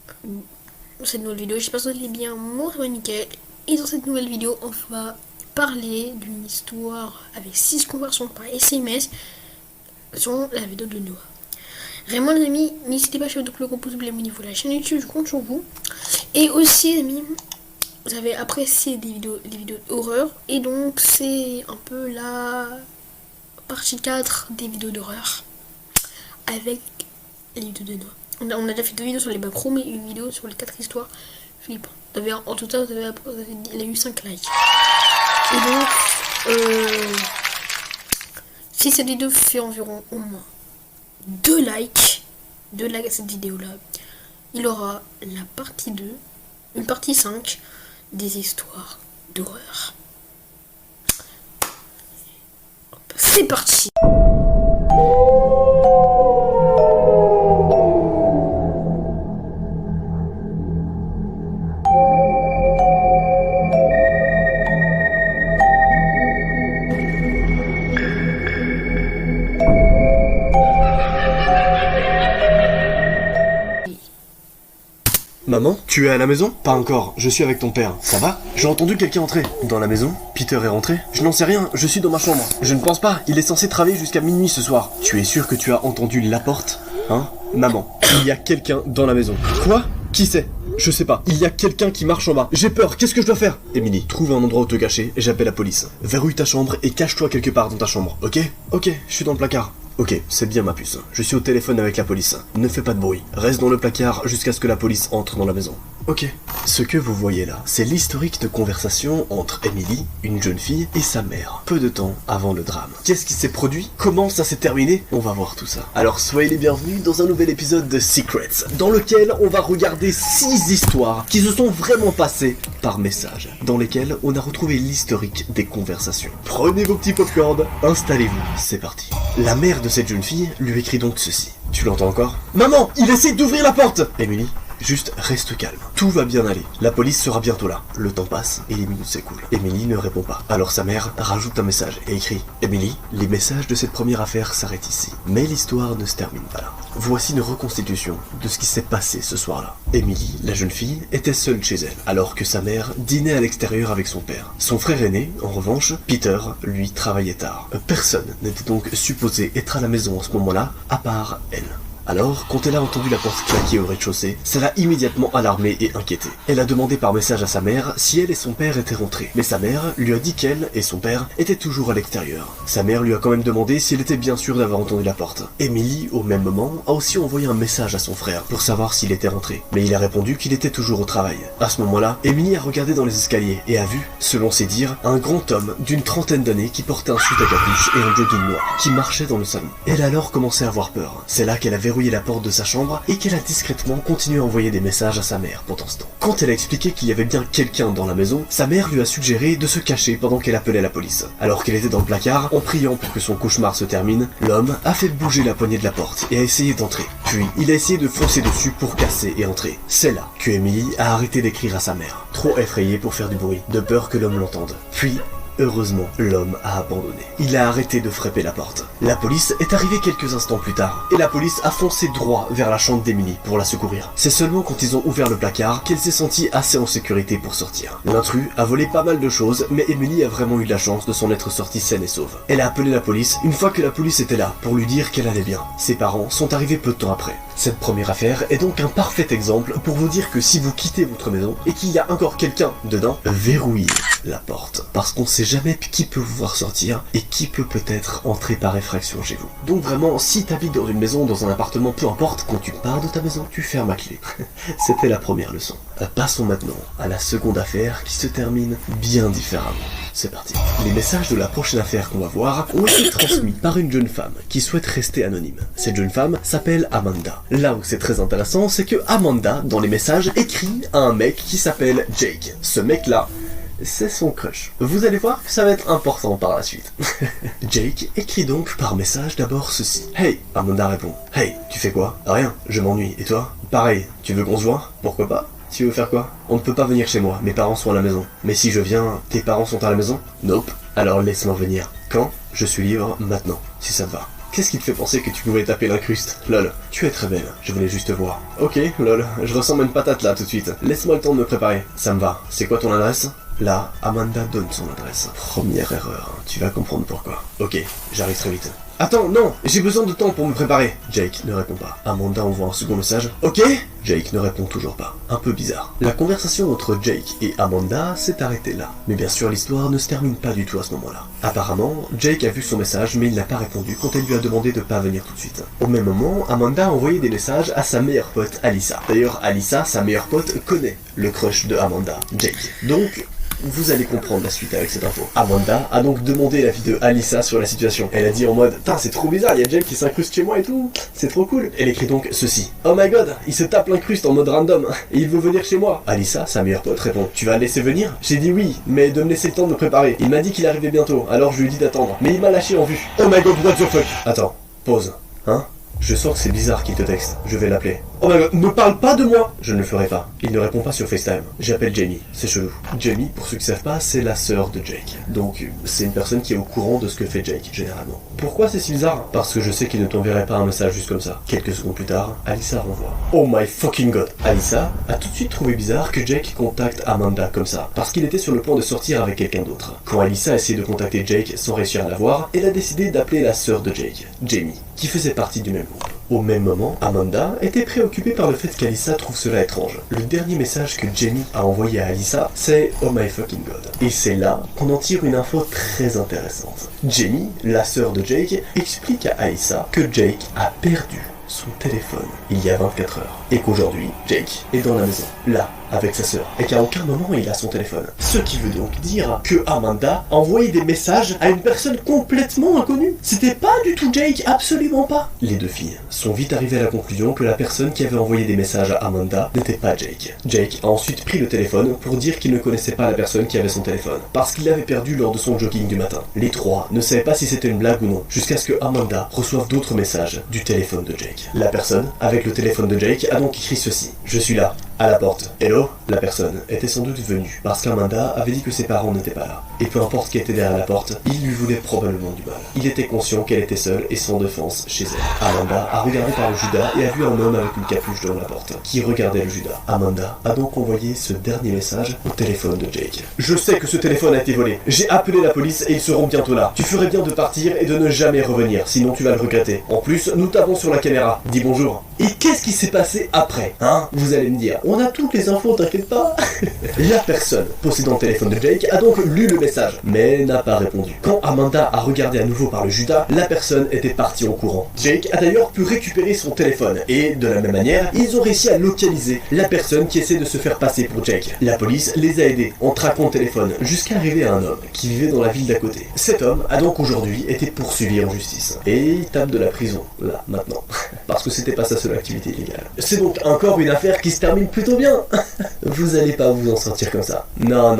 S1: J'espère que vous allez bien, moi c'est nickel. Et dans cette nouvelle vidéo, on va parler d'une histoire avec 6 conversions par SMS sur la vidéo de Noah. Vraiment les amis, n'hésitez pas à faire le gros pouce bleu au niveau de la chaîne YouTube, je compte sur vous. Et aussi les amis, vous avez apprécié des vidéos d'horreur. Et donc c'est un peu la partie 4 des vidéos d'horreur avec les vidéos de Noah. On a déjà fait 2 vidéos sur les backrooms et une vidéo sur les 4 histoires flippantes. En tout cas, il a eu 5 likes. Et donc, si cette vidéo fait environ au moins 2 likes à cette vidéo-là, il aura la partie 2, une partie 5 des histoires d'horreur. C'est parti!
S2: Maman, tu es à la maison? Pas encore, je suis avec ton père. Ça va? J'ai entendu quelqu'un entrer. Dans la maison? Peter est rentré? Je n'en sais rien, je suis dans ma chambre. Je ne pense pas, il est censé travailler jusqu'à minuit ce soir. Tu es sûr que tu as entendu la porte? Hein? Maman, il y a quelqu'un dans la maison. Quoi? Qui c'est? Je sais pas. Il y a quelqu'un qui marche en bas. J'ai peur, qu'est-ce que je dois faire? Emily, trouve un endroit où te cacher et j'appelle la police. Verrouille ta chambre et cache-toi quelque part dans ta chambre, ok? Ok, je suis dans le placard. Ok, c'est bien ma puce. Je suis au téléphone avec la police. Ne fais pas de bruit. Reste dans le placard jusqu'à ce que la police entre dans la maison. Ok. Ce que vous voyez là, c'est l'historique de conversation entre Emily, une jeune fille, et sa mère, peu de temps avant le drame. Qu'est-ce qui s'est produit? Comment ça s'est terminé? On va voir tout ça. Alors soyez les bienvenus dans un nouvel épisode de Secrets, dans lequel on va regarder 6 histoires qui se sont vraiment passées par message, dans lesquelles on a retrouvé l'historique des conversations. Prenez vos petits popcorn, installez-vous, c'est parti. La mère de cette jeune fille lui écrit donc ceci. Tu l'entends encore? Maman, il essaie d'ouvrir la porte! Emily, juste reste calme. Tout va bien aller. La police sera bientôt là. Le temps passe et les minutes s'écoulent. Emily ne répond pas. Alors sa mère rajoute un message et écrit: Emily, les messages de cette première affaire s'arrêtent ici. Mais l'histoire ne se termine pas là. Voici une reconstitution de ce qui s'est passé ce soir-là. Emily, la jeune fille, était seule chez elle, alors que sa mère dînait à l'extérieur avec son père. Son frère aîné, en revanche, Peter, lui, travaillait tard. Personne n'était donc supposé être à la maison à ce moment-là, à part elle. Alors, quand elle a entendu la porte claquer au rez-de-chaussée, ça l'a immédiatement alarmée et inquiétée. Elle a demandé par message à sa mère si elle et son père étaient rentrés. Mais sa mère lui a dit qu'elle et son père étaient toujours à l'extérieur. Sa mère lui a quand même demandé s'il était bien sûr d'avoir entendu la porte. Emily, au même moment, a aussi envoyé un message à son frère pour savoir s'il était rentré. Mais il a répondu qu'il était toujours au travail. À ce moment-là, Emily a regardé dans les escaliers et a vu, selon ses dires, un grand homme d'une trentaine d'années qui portait un sweat à capuche et un jogging noir, qui marchait dans le salon. Elle a alors commencé à avoir peur. C'est là qu'elle a verrouillé la porte de sa chambre et qu'elle a discrètement continué à envoyer des messages à sa mère pendant ce temps. Quand elle a expliqué qu'il y avait bien quelqu'un dans la maison, sa mère lui a suggéré de se cacher pendant qu'elle appelait la police. Alors qu'elle était dans le placard, en priant pour que son cauchemar se termine, l'homme a fait bouger la poignée de la porte et a essayé d'entrer. Puis, il a essayé de foncer dessus pour casser et entrer. C'est là que Emily a arrêté d'écrire à sa mère, trop effrayée pour faire du bruit, de peur que l'homme l'entende. Puis, heureusement, l'homme a abandonné. Il a arrêté de frapper la porte. La police est arrivée quelques instants plus tard, et la police a foncé droit vers la chambre d'Emily pour la secourir. C'est seulement quand ils ont ouvert le placard qu'elle s'est sentie assez en sécurité pour sortir. L'intrus a volé pas mal de choses, mais Emily a vraiment eu la chance de s'en être sortie saine et sauve. Elle a appelé la police une fois que la police était là, pour lui dire qu'elle allait bien. Ses parents sont arrivés peu de temps après. Cette première affaire est donc un parfait exemple pour vous dire que si vous quittez votre maison et qu'il y a encore quelqu'un dedans, verrouillez la porte. Parce qu'on sait jamais qui peut vous voir sortir et qui peut peut-être entrer par effraction chez vous. Donc vraiment, si t'habites dans une maison, dans un appartement, peu importe, quand tu pars de ta maison, tu fermes à clé. C'était la première leçon. Passons maintenant à la seconde affaire qui se termine bien différemment. C'est parti. Les messages de la prochaine affaire qu'on va voir ont été transmis par une jeune femme qui souhaite rester anonyme. Cette jeune femme s'appelle Amanda. Là où c'est très intéressant, c'est que Amanda, dans les messages, écrit à un mec qui s'appelle Jake. Ce mec-là c'est son crush. Vous allez voir que ça va être important par la suite. Jake écrit donc par message d'abord ceci. Hey, Amanda répond. Hey, tu fais quoi? Rien, je m'ennuie. Et toi? Pareil, tu veux qu'on se voit? Pourquoi pas? Tu veux faire quoi? On ne peut pas venir chez moi, mes parents sont à la maison. Mais si je viens, tes parents sont à la maison? Nope. Alors laisse-moi venir. Quand? Je suis libre maintenant, si ça te va. Qu'est-ce qui te fait penser que tu pouvais taper l'incruste? Lol, tu es très belle, je voulais juste te voir. Ok, lol, je ressemble à une patate là tout de suite. Laisse-moi le temps de me préparer. Ça me va. C'est quoi ton adresse? Là, Amanda donne son adresse. Première erreur, tu vas comprendre pourquoi. Ok, j'arrive très vite. Attends, non, j'ai besoin de temps pour me préparer. Jake ne répond pas. Amanda envoie un second message. Ok? Jake ne répond toujours pas. Un peu bizarre. La conversation entre Jake et Amanda s'est arrêtée là. Mais bien sûr, l'histoire ne se termine pas du tout à ce moment-là. Apparemment, Jake a vu son message, mais il n'a pas répondu quand elle lui a demandé de pas venir tout de suite. Au même moment, Amanda a envoyé des messages à sa meilleure pote, Alyssa. D'ailleurs, Alyssa, sa meilleure pote, connaît le crush de Amanda, Jake. Donc, vous allez comprendre la suite avec cette info. Amanda a donc demandé l'avis de Alyssa sur la situation. Elle a dit en mode « Tain, c'est trop bizarre, il y a Jake qui s'incruste chez moi et tout, c'est trop cool ». Elle écrit donc ceci. « Oh my god, il se tape l'incruste en mode random, et il veut venir chez moi ». Alyssa, sa meilleure pote, répond « Tu vas le laisser venir ?» J'ai dit oui, mais de me laisser le temps de me préparer. Il m'a dit qu'il arrivait bientôt, alors je lui ai dit d'attendre. Mais il m'a lâché en vue. Oh my god, what the fuck. Attends, pause. Hein? Je sens que c'est bizarre qu'il te texte. Je vais l'appeler. Oh my god, ne parle pas de moi! Je ne le ferai pas. Il ne répond pas sur FaceTime. J'appelle Jamie. C'est chelou. Jamie, pour ceux qui savent pas, c'est la sœur de Jake. Donc, c'est une personne qui est au courant de ce que fait Jake, généralement. Pourquoi c'est si bizarre? Parce que je sais qu'il ne t'enverrait pas un message juste comme ça. Quelques secondes plus tard, Alyssa renvoie. Oh my fucking god! Alyssa a tout de suite trouvé bizarre que Jake contacte Amanda comme ça, parce qu'il était sur le point de sortir avec quelqu'un d'autre. Quand Alyssa a essayé de contacter Jake sans réussir à l'avoir, elle a décidé d'appeler la sœur de Jake, Jamie, qui faisait partie du même groupe. Au même moment, Amanda était préoccupée par le fait qu'Alyssa trouve cela étrange. Le dernier message que Jamie a envoyé à Alyssa, c'est « Oh my fucking god ». Et c'est là qu'on en tire une info très intéressante. Jamie, la sœur de Jake, explique à Alyssa que Jake a perdu son téléphone il y a 24 heures et qu'aujourd'hui, Jake est dans la maison, là, avec sa sœur, et qu'à aucun moment il a son téléphone. Ce qui veut donc dire que Amanda a envoyé des messages à une personne complètement inconnue. C'était pas du tout Jake, absolument pas. Les deux filles sont vite arrivées à la conclusion que la personne qui avait envoyé des messages à Amanda n'était pas Jake. Jake a ensuite pris le téléphone pour dire qu'il ne connaissait pas la personne qui avait son téléphone, parce qu'il l'avait perdu lors de son jogging du matin. Les trois ne savaient pas si c'était une blague ou non, jusqu'à ce que Amanda reçoive d'autres messages du téléphone de Jake. La personne, avec le téléphone de Jake, a donc écrit ceci. « Je suis là, à la porte. Hello ?» La personne était sans doute venue, parce qu'Amanda avait dit que ses parents n'étaient pas là. Et peu importe qui était derrière la porte, il lui voulait probablement du mal. Il était conscient qu'elle était seule et sans défense chez elle. Amanda a regardé par le Judas et a vu un homme avec une capuche devant la porte, qui regardait le Judas. Amanda a donc envoyé ce dernier message au téléphone de Jake. « Je sais que ce téléphone a été volé. J'ai appelé la police et ils seront bientôt là. Tu ferais bien de partir et de ne jamais revenir, sinon tu vas le regretter. En plus, nous t'avons sur la caméra. Dis bonjour. » Et qu'est-ce qui s'est passé après? Hein? Vous allez me dire. On a toutes les infos, t'inquiète pas. La personne possédant le téléphone de Jake a donc lu le message, mais n'a pas répondu. Quand Amanda a regardé à nouveau par le Judas, la personne était partie en courant. Jake a d'ailleurs pu récupérer son téléphone, et de la même manière, ils ont réussi à localiser la personne qui essaie de se faire passer pour Jake. La police les a aidés en traquant le téléphone, jusqu'à arriver à un homme qui vivait dans la ville d'à côté. Cet homme a donc aujourd'hui été poursuivi en justice, et il tape de la prison, là, maintenant, parce que c'était pas sa seule activité illégale. C'est donc encore une affaire qui se termine plutôt bien. Vous allez pas vous en sortir comme ça. Non,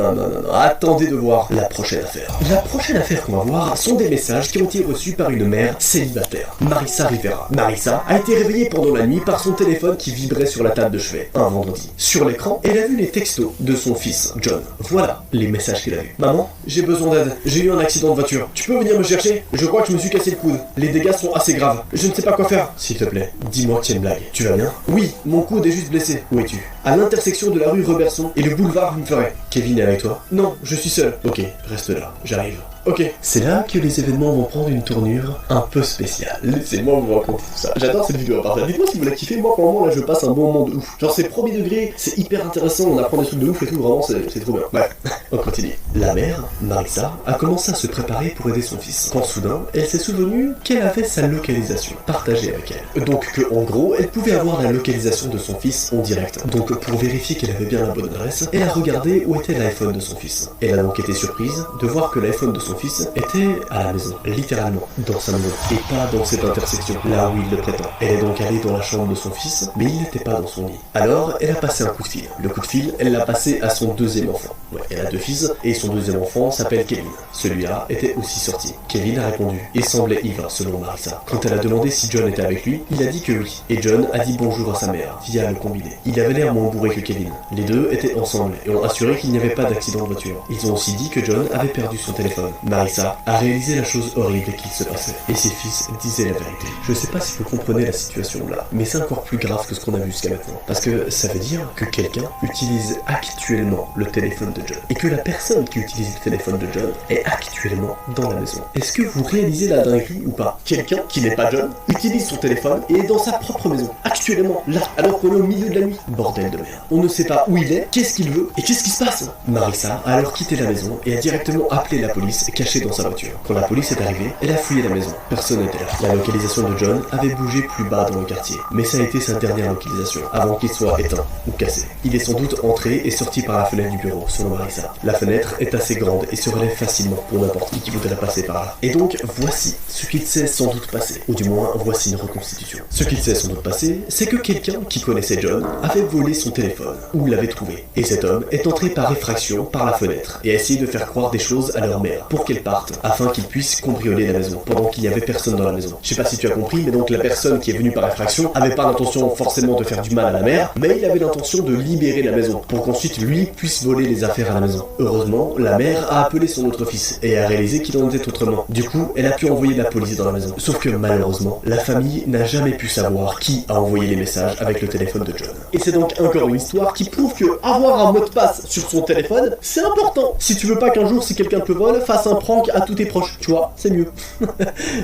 S2: attendez de voir la prochaine affaire. La prochaine affaire qu'on va voir sont des messages qui ont été reçus par une mère célibataire, Marissa Rivera. Marissa a été réveillée pendant la nuit par son téléphone qui vibrait sur la table de chevet, un vendredi. Sur l'écran, elle a vu les textos de son fils, John. Voilà les messages qu'elle a vus. Maman, j'ai besoin d'aide. J'ai eu un accident de voiture. Tu peux venir me chercher? Je crois que je me suis cassé le coude. Les dégâts sont assez graves. Je ne sais pas quoi faire. S'il te plaît, dis-moi que c'est une blague. Tu vas bien? Oui, mon coude est juste blessé. Où es-tu? À l'intersection de la rue Robertson et le boulevard Ferret. Kevin est avec toi? Non, je suis seul. Ok, reste là, j'arrive. Ok. C'est là que les événements vont prendre une tournure un peu spéciale. Laissez-moi vous raconter tout ça. J'adore cette vidéo à partir. Dites-moi si vous la kiffez, moi pour le moment là je passe un bon moment de ouf. Genre c'est premier degré, c'est hyper intéressant, on apprend des trucs de ouf et tout, vraiment c'est trop bien. Ouais, on continue. La mère, Marissa, a commencé à se préparer pour aider son fils. Quand soudain, elle s'est souvenue qu'elle avait sa localisation partagée avec elle. Donc que en gros, elle pouvait avoir la localisation de son fils en direct. Donc pour vérifier qu'elle avait bien la bonne adresse, elle a regardé où était l'iPhone de son fils. Elle a donc été surprise de voir que l'iPhone de son
S3: fils était à la maison, littéralement, dans sa maison, et pas dans cette intersection, là où il le prétend. Elle est donc allée dans la chambre de son fils, mais il n'était pas dans son lit. Alors, elle a passé un coup de fil. Le coup de fil, elle l'a passé à son deuxième enfant. Ouais, elle a 2 fils, et son deuxième enfant s'appelle Kevin. Celui-là était aussi sorti. Kevin a répondu, et semblait ivre, selon Marissa. Quand elle a demandé si John était avec lui, il a dit que oui, et John a dit bonjour à sa mère, via le combiné. Il avait l'air moins bourré que Kevin. Les deux étaient ensemble, et ont assuré qu'il n'y avait pas d'accident de voiture. Ils ont aussi dit que John avait perdu son téléphone. Marissa a réalisé la chose horrible qu'il se passait, et ses fils disaient la vérité. Je sais pas si vous comprenez la situation là, mais c'est encore plus grave que ce qu'on a vu jusqu'à maintenant. Parce que ça veut dire que quelqu'un utilise actuellement le téléphone de John, et que la personne qui utilise le téléphone de John est actuellement dans la maison. Est-ce que vous réalisez la dinguerie ou pas? Quelqu'un qui n'est pas John utilise son téléphone et est dans sa propre maison, actuellement, là, alors qu'on est au milieu de la nuit. Bordel de merde. On ne sait pas où il est, qu'est-ce qu'il veut, et qu'est-ce qui se passe? Marissa a alors quitté la maison et a directement appelé la police cachée dans sa voiture. Quand la police est arrivée, elle a fouillé la maison. Personne n'était là. La localisation de John avait bougé plus bas dans le quartier, mais ça a été sa dernière localisation, avant qu'il soit éteint ou cassé. Il est sans doute entré et sorti par la fenêtre du bureau, selon Marissa. La fenêtre est assez grande et se relève facilement pour n'importe qui voudrait passer par là. Et donc, voici ce qu'il s'est sans doute passé, ou du moins, voici une reconstitution. Ce qu'il s'est sans doute passé, c'est que quelqu'un qui connaissait John avait volé son téléphone, ou l'avait trouvé. Et cet homme est entré par effraction par la fenêtre, et a essayé de faire croire des choses à leur mère, pour qu'elle parte, afin qu'ils puissent cambrioler la maison, pendant qu'il n'y avait personne dans la maison. Je sais pas si tu as compris, mais donc la personne qui est venue par effraction avait pas l'intention forcément de faire du mal à la mère, mais il avait l'intention de libérer la maison, pour qu'ensuite lui puisse voler les affaires à la maison. Heureusement, la mère a appelé son autre fils, et a réalisé qu'il en était autrement. Du coup, elle a pu envoyer la police dans la maison. Sauf que malheureusement, la famille n'a jamais pu savoir qui a envoyé les messages avec le téléphone de John. Et c'est donc encore une histoire qui prouve que avoir un mot de passe sur son téléphone, c'est important. Si tu veux pas qu'un jour, si quelqu'un te vole, fasse un prank à tous tes proches, tu vois, c'est mieux.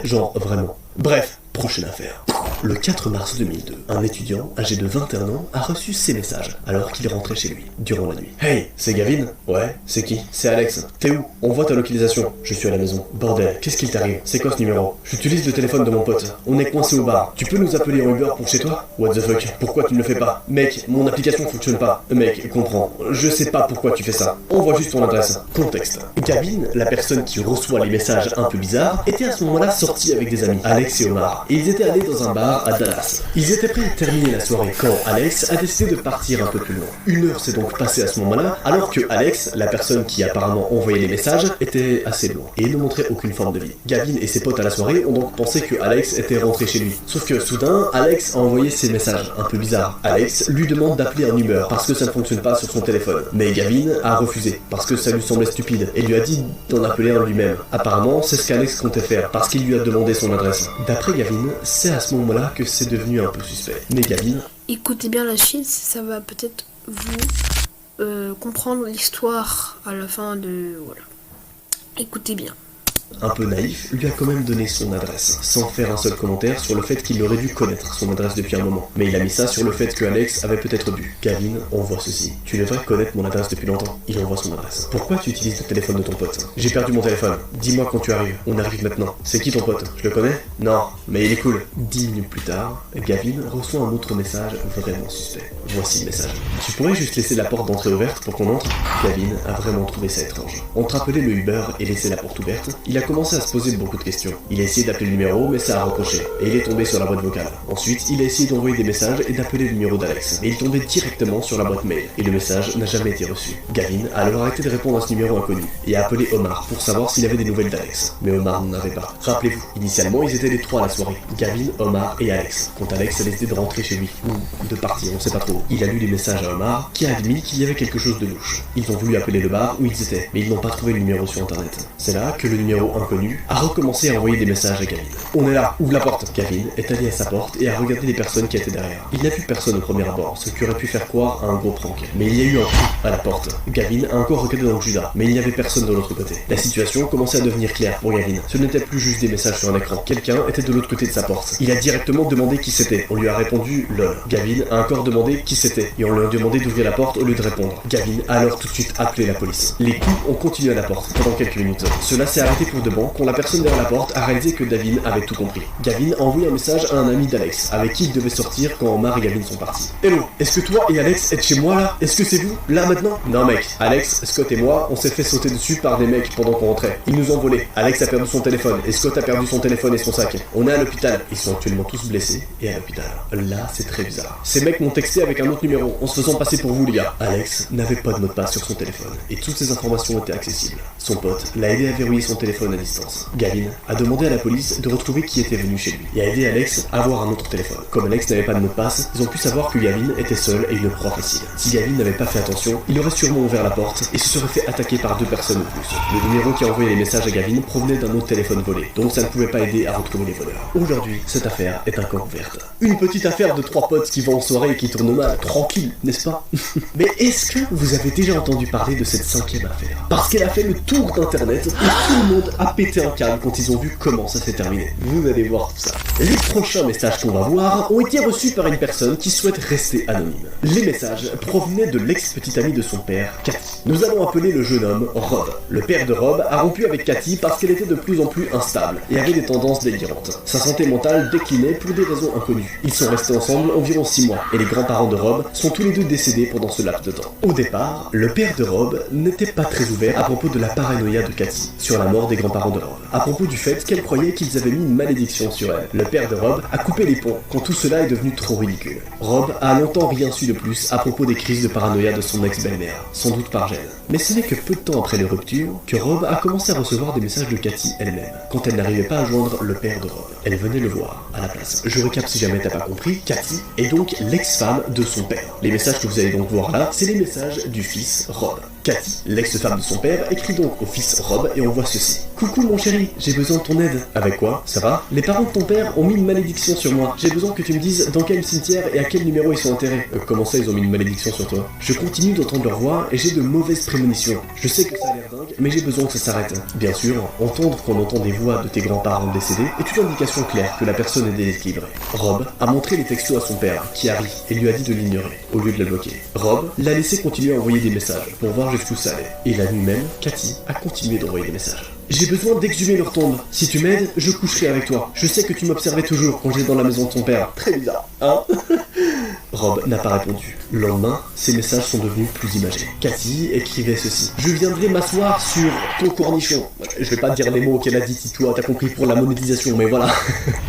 S3: Genre, vraiment. Bref, prochaine affaire. Le 4 mars 2002, un étudiant âgé de 21 ans a reçu ces messages alors qu'il rentrait chez lui, durant la nuit. Hey, c'est Gavin? Ouais, c'est qui? C'est Alex. T'es où? On voit ta localisation. Je suis à la maison. Bordel, qu'est-ce qu'il t'arrive? C'est quoi ce numéro? J'utilise le téléphone de mon pote. On est coincé au bar. Tu peux nous appeler en Uber pour chez toi? What the fuck? Pourquoi tu ne le fais pas? Mec, mon application fonctionne pas. Mec, comprends. Je sais pas pourquoi tu fais ça. Envoie juste ton adresse. Contexte. Gavin, la personne qui reçoit les messages un peu bizarres, était à ce moment-là sorti avec des amis, Alex et Omar. Et ils étaient allés dans un bar à Dallas. Ils étaient prêts à terminer la soirée quand Alex a décidé de partir un peu plus loin. 1 heure s'est donc passée à ce moment-là, alors que Alex, la personne qui apparemment envoyait les messages, était assez loin et ne montrait aucune forme de vie. Gavin et ses potes à la soirée ont donc pensé que Alex était rentré chez lui. Sauf que soudain, Alex a envoyé ses messages un peu bizarres. Alex lui demande d'appeler un Uber parce que ça ne fonctionne pas sur son téléphone. Mais Gavin a refusé parce que ça lui semblait stupide et lui a dit d'en appeler un lui-même. Apparemment, c'est ce qu'Alex comptait faire parce qu'il lui a demandé son adresse. D'après Gavin, c'est à ce moment-là que c'est devenu un peu suspect. Mais Gavin...
S1: Écoutez bien la suite, ça va peut-être vous comprendre l'histoire à la fin de... Voilà. Écoutez bien.
S3: Un peu naïf, lui a quand même donné son adresse, sans faire un seul commentaire sur le fait qu'il aurait dû connaître son adresse depuis un moment. Mais il a mis ça sur le fait que Alex avait peut-être bu. Gavin envoie ceci. Tu devrais connaître mon adresse depuis longtemps. Il envoie son adresse. Pourquoi tu utilises le téléphone de ton pote? J'ai perdu mon téléphone. Dis-moi quand tu arrives. On arrive maintenant. C'est qui ton pote? Je le connais? Non, mais il est cool. 10 minutes plus tard, Gavin reçoit un autre message vraiment suspect. Voici le message. Tu pourrais juste laisser la porte d'entrée ouverte pour qu'on entre? Gavin a vraiment trouvé ça étrange. Entre appeler le Uber et laisser la porte ouverte, il a commencé à se poser beaucoup de questions. Il a essayé d'appeler le numéro, mais ça a raccroché, et il est tombé sur la boîte vocale. Ensuite, il a essayé d'envoyer des messages et d'appeler le numéro d'Alex, mais il tombait directement sur la boîte mail, et le message n'a jamais été reçu. Gavin a alors arrêté de répondre à ce numéro inconnu, et a appelé Omar pour savoir s'il avait des nouvelles d'Alex. Mais Omar n'en avait pas. Rappelez-vous, initialement, ils étaient les 3 à la soirée. Gavin, Omar et Alex. Quand Alex a décidé de rentrer chez lui, ou de partir, on sait pas trop, il a lu les messages à Omar, qui a admis qu'il y avait quelque chose de louche. Ils ont voulu appeler le bar où ils étaient, mais ils n'ont pas trouvé le numéro sur internet. C'est là que le numéro inconnu a recommencé à envoyer des messages à Gavin. On est là, ouvre la porte. Gavin est allé à sa porte et a regardé les personnes qui étaient derrière. Il n'a vu personne au premier abord, ce qui aurait pu faire croire à un gros prank. Mais il y a eu un coup à la porte. Gavin a encore regardé dans le Judas, mais il n'y avait personne de l'autre côté. La situation commençait à devenir claire pour Gavin. Ce n'était plus juste des messages sur un écran. Quelqu'un était de l'autre côté de sa porte. Il a directement demandé qui c'était. On lui a répondu LOL. Gavin a encore demandé qui c'était et on lui a demandé d'ouvrir la porte au lieu de répondre. Gavin a alors tout de suite appelé la police. Les coups ont continué à la porte pendant quelques minutes. Cela s'est arrêté pour de bon quand la personne derrière la porte a réalisé que Gavin avait tout compris. Gavin a envoyé un message à un ami d'Alex, avec qui il devait sortir quand Omar et Gavin sont partis. Hello, est-ce que toi et Alex êtes chez moi là? Est-ce que c'est vous? Là maintenant? Non mec, Alex, Scott et moi, on s'est fait sauter dessus par des mecs pendant qu'on rentrait. Ils nous ont volé. Alex a perdu son téléphone et Scott a perdu son téléphone et son sac. On est à l'hôpital. Ils sont actuellement tous blessés et à l'hôpital. Là, c'est très bizarre. Ces mecs m'ont texté avec un autre numéro en se faisant passer pour vous les gars. Alex n'avait pas de mot de passe sur son téléphone et toutes ces informations étaient accessibles. Son pote l'a aidé à verrouiller son téléphone à distance. Gavin a demandé à la police de retrouver qui était venu chez lui et a aidé Alex à avoir un autre téléphone. Comme Alex n'avait pas de mot de passe, ils ont pu savoir que Gavin était seul et une proie facile. Si Gavin n'avait pas fait attention, il aurait sûrement ouvert la porte et se serait fait attaquer par 2 personnes ou plus. Le numéro qui a envoyé les messages à Gavin provenait d'un autre téléphone volé, donc ça ne pouvait pas aider à retrouver les voleurs. Aujourd'hui, cette affaire est encore ouverte. Une petite affaire de 3 potes qui vont en soirée et qui tournent mal, tranquille, n'est-ce pas? Mais est-ce que vous avez déjà entendu parler de cette 5e affaire? Parce qu'elle a fait le tour d'internet et tout le monde a pété un câble quand ils ont vu comment ça s'est terminé. Vous allez voir tout ça. Les prochains messages qu'on va voir ont été reçus par une personne qui souhaite rester anonyme. Les messages provenaient de l'ex-petite amie de son père, Cathy. Nous allons appeler le jeune homme Rob. Le père de Rob a rompu avec Cathy parce qu'elle était de plus en plus instable et avait des tendances délirantes. Sa santé mentale déclinait pour des raisons inconnues. Ils sont restés ensemble environ 6 mois et les grands-parents de Rob sont tous les deux décédés pendant ce laps de temps. Au départ, le père de Rob n'était pas très ouvert à propos de la paranoïa de Cathy sur la mort des grands-parents de Rob, à propos du fait qu'elle croyait qu'ils avaient mis une malédiction sur elle. Le père de Rob a coupé les ponts quand tout cela est devenu trop ridicule. Rob a longtemps rien su de plus à propos des crises de paranoïa de son ex-belle-mère, sans doute par gêne. Mais ce n'est que peu de temps après les ruptures que Rob a commencé à recevoir des messages de Cathy elle-même, quand elle n'arrivait pas à joindre le père de Rob. Elle venait le voir à la place. Je récap si jamais t'as pas compris, Cathy est donc l'ex-femme de son père. Les messages que vous allez donc voir là, c'est les messages du fils Rob. Cathy, l'ex-femme de son père, écrit donc au fils Rob et on voit ceci. Coucou mon chéri, j'ai besoin de ton aide. Avec quoi? Ça va? Les parents de ton père ont mis une malédiction sur moi. J'ai besoin que tu me dises dans quel cimetière et à quel numéro ils sont enterrés. Comment ça ils ont mis une malédiction sur toi? Je continue d'entendre leur voix et j'ai de mauvaises prémonitions. Je sais que ça a l'air dingue, mais j'ai besoin que ça s'arrête. Bien sûr, entendre qu'on entend des voix de tes grands-parents décédés est une indication claire que la personne est déséquilibrée. Rob a montré les textos à son père, qui a ri, et lui a dit de l'ignorer, au lieu de le bloquer. Rob l'a laissé continuer à envoyer des messages, pour voir jusqu'où ça allait. Et la nuit même, Cathy a continué d'envoyer des messages. J'ai besoin d'exhumer leur tombe. Si tu m'aides, je coucherai avec toi. Je sais que tu m'observais toujours quand j'étais dans la maison de ton père. Très bizarre, hein? Rob n'a pas répondu. Le lendemain, ses messages sont devenus plus imagés. Cathy écrivait ceci. Je viendrai m'asseoir sur ton cornichon. Je vais pas dire les mots qu'elle a dit, toi, t'as compris pour la monétisation, mais voilà.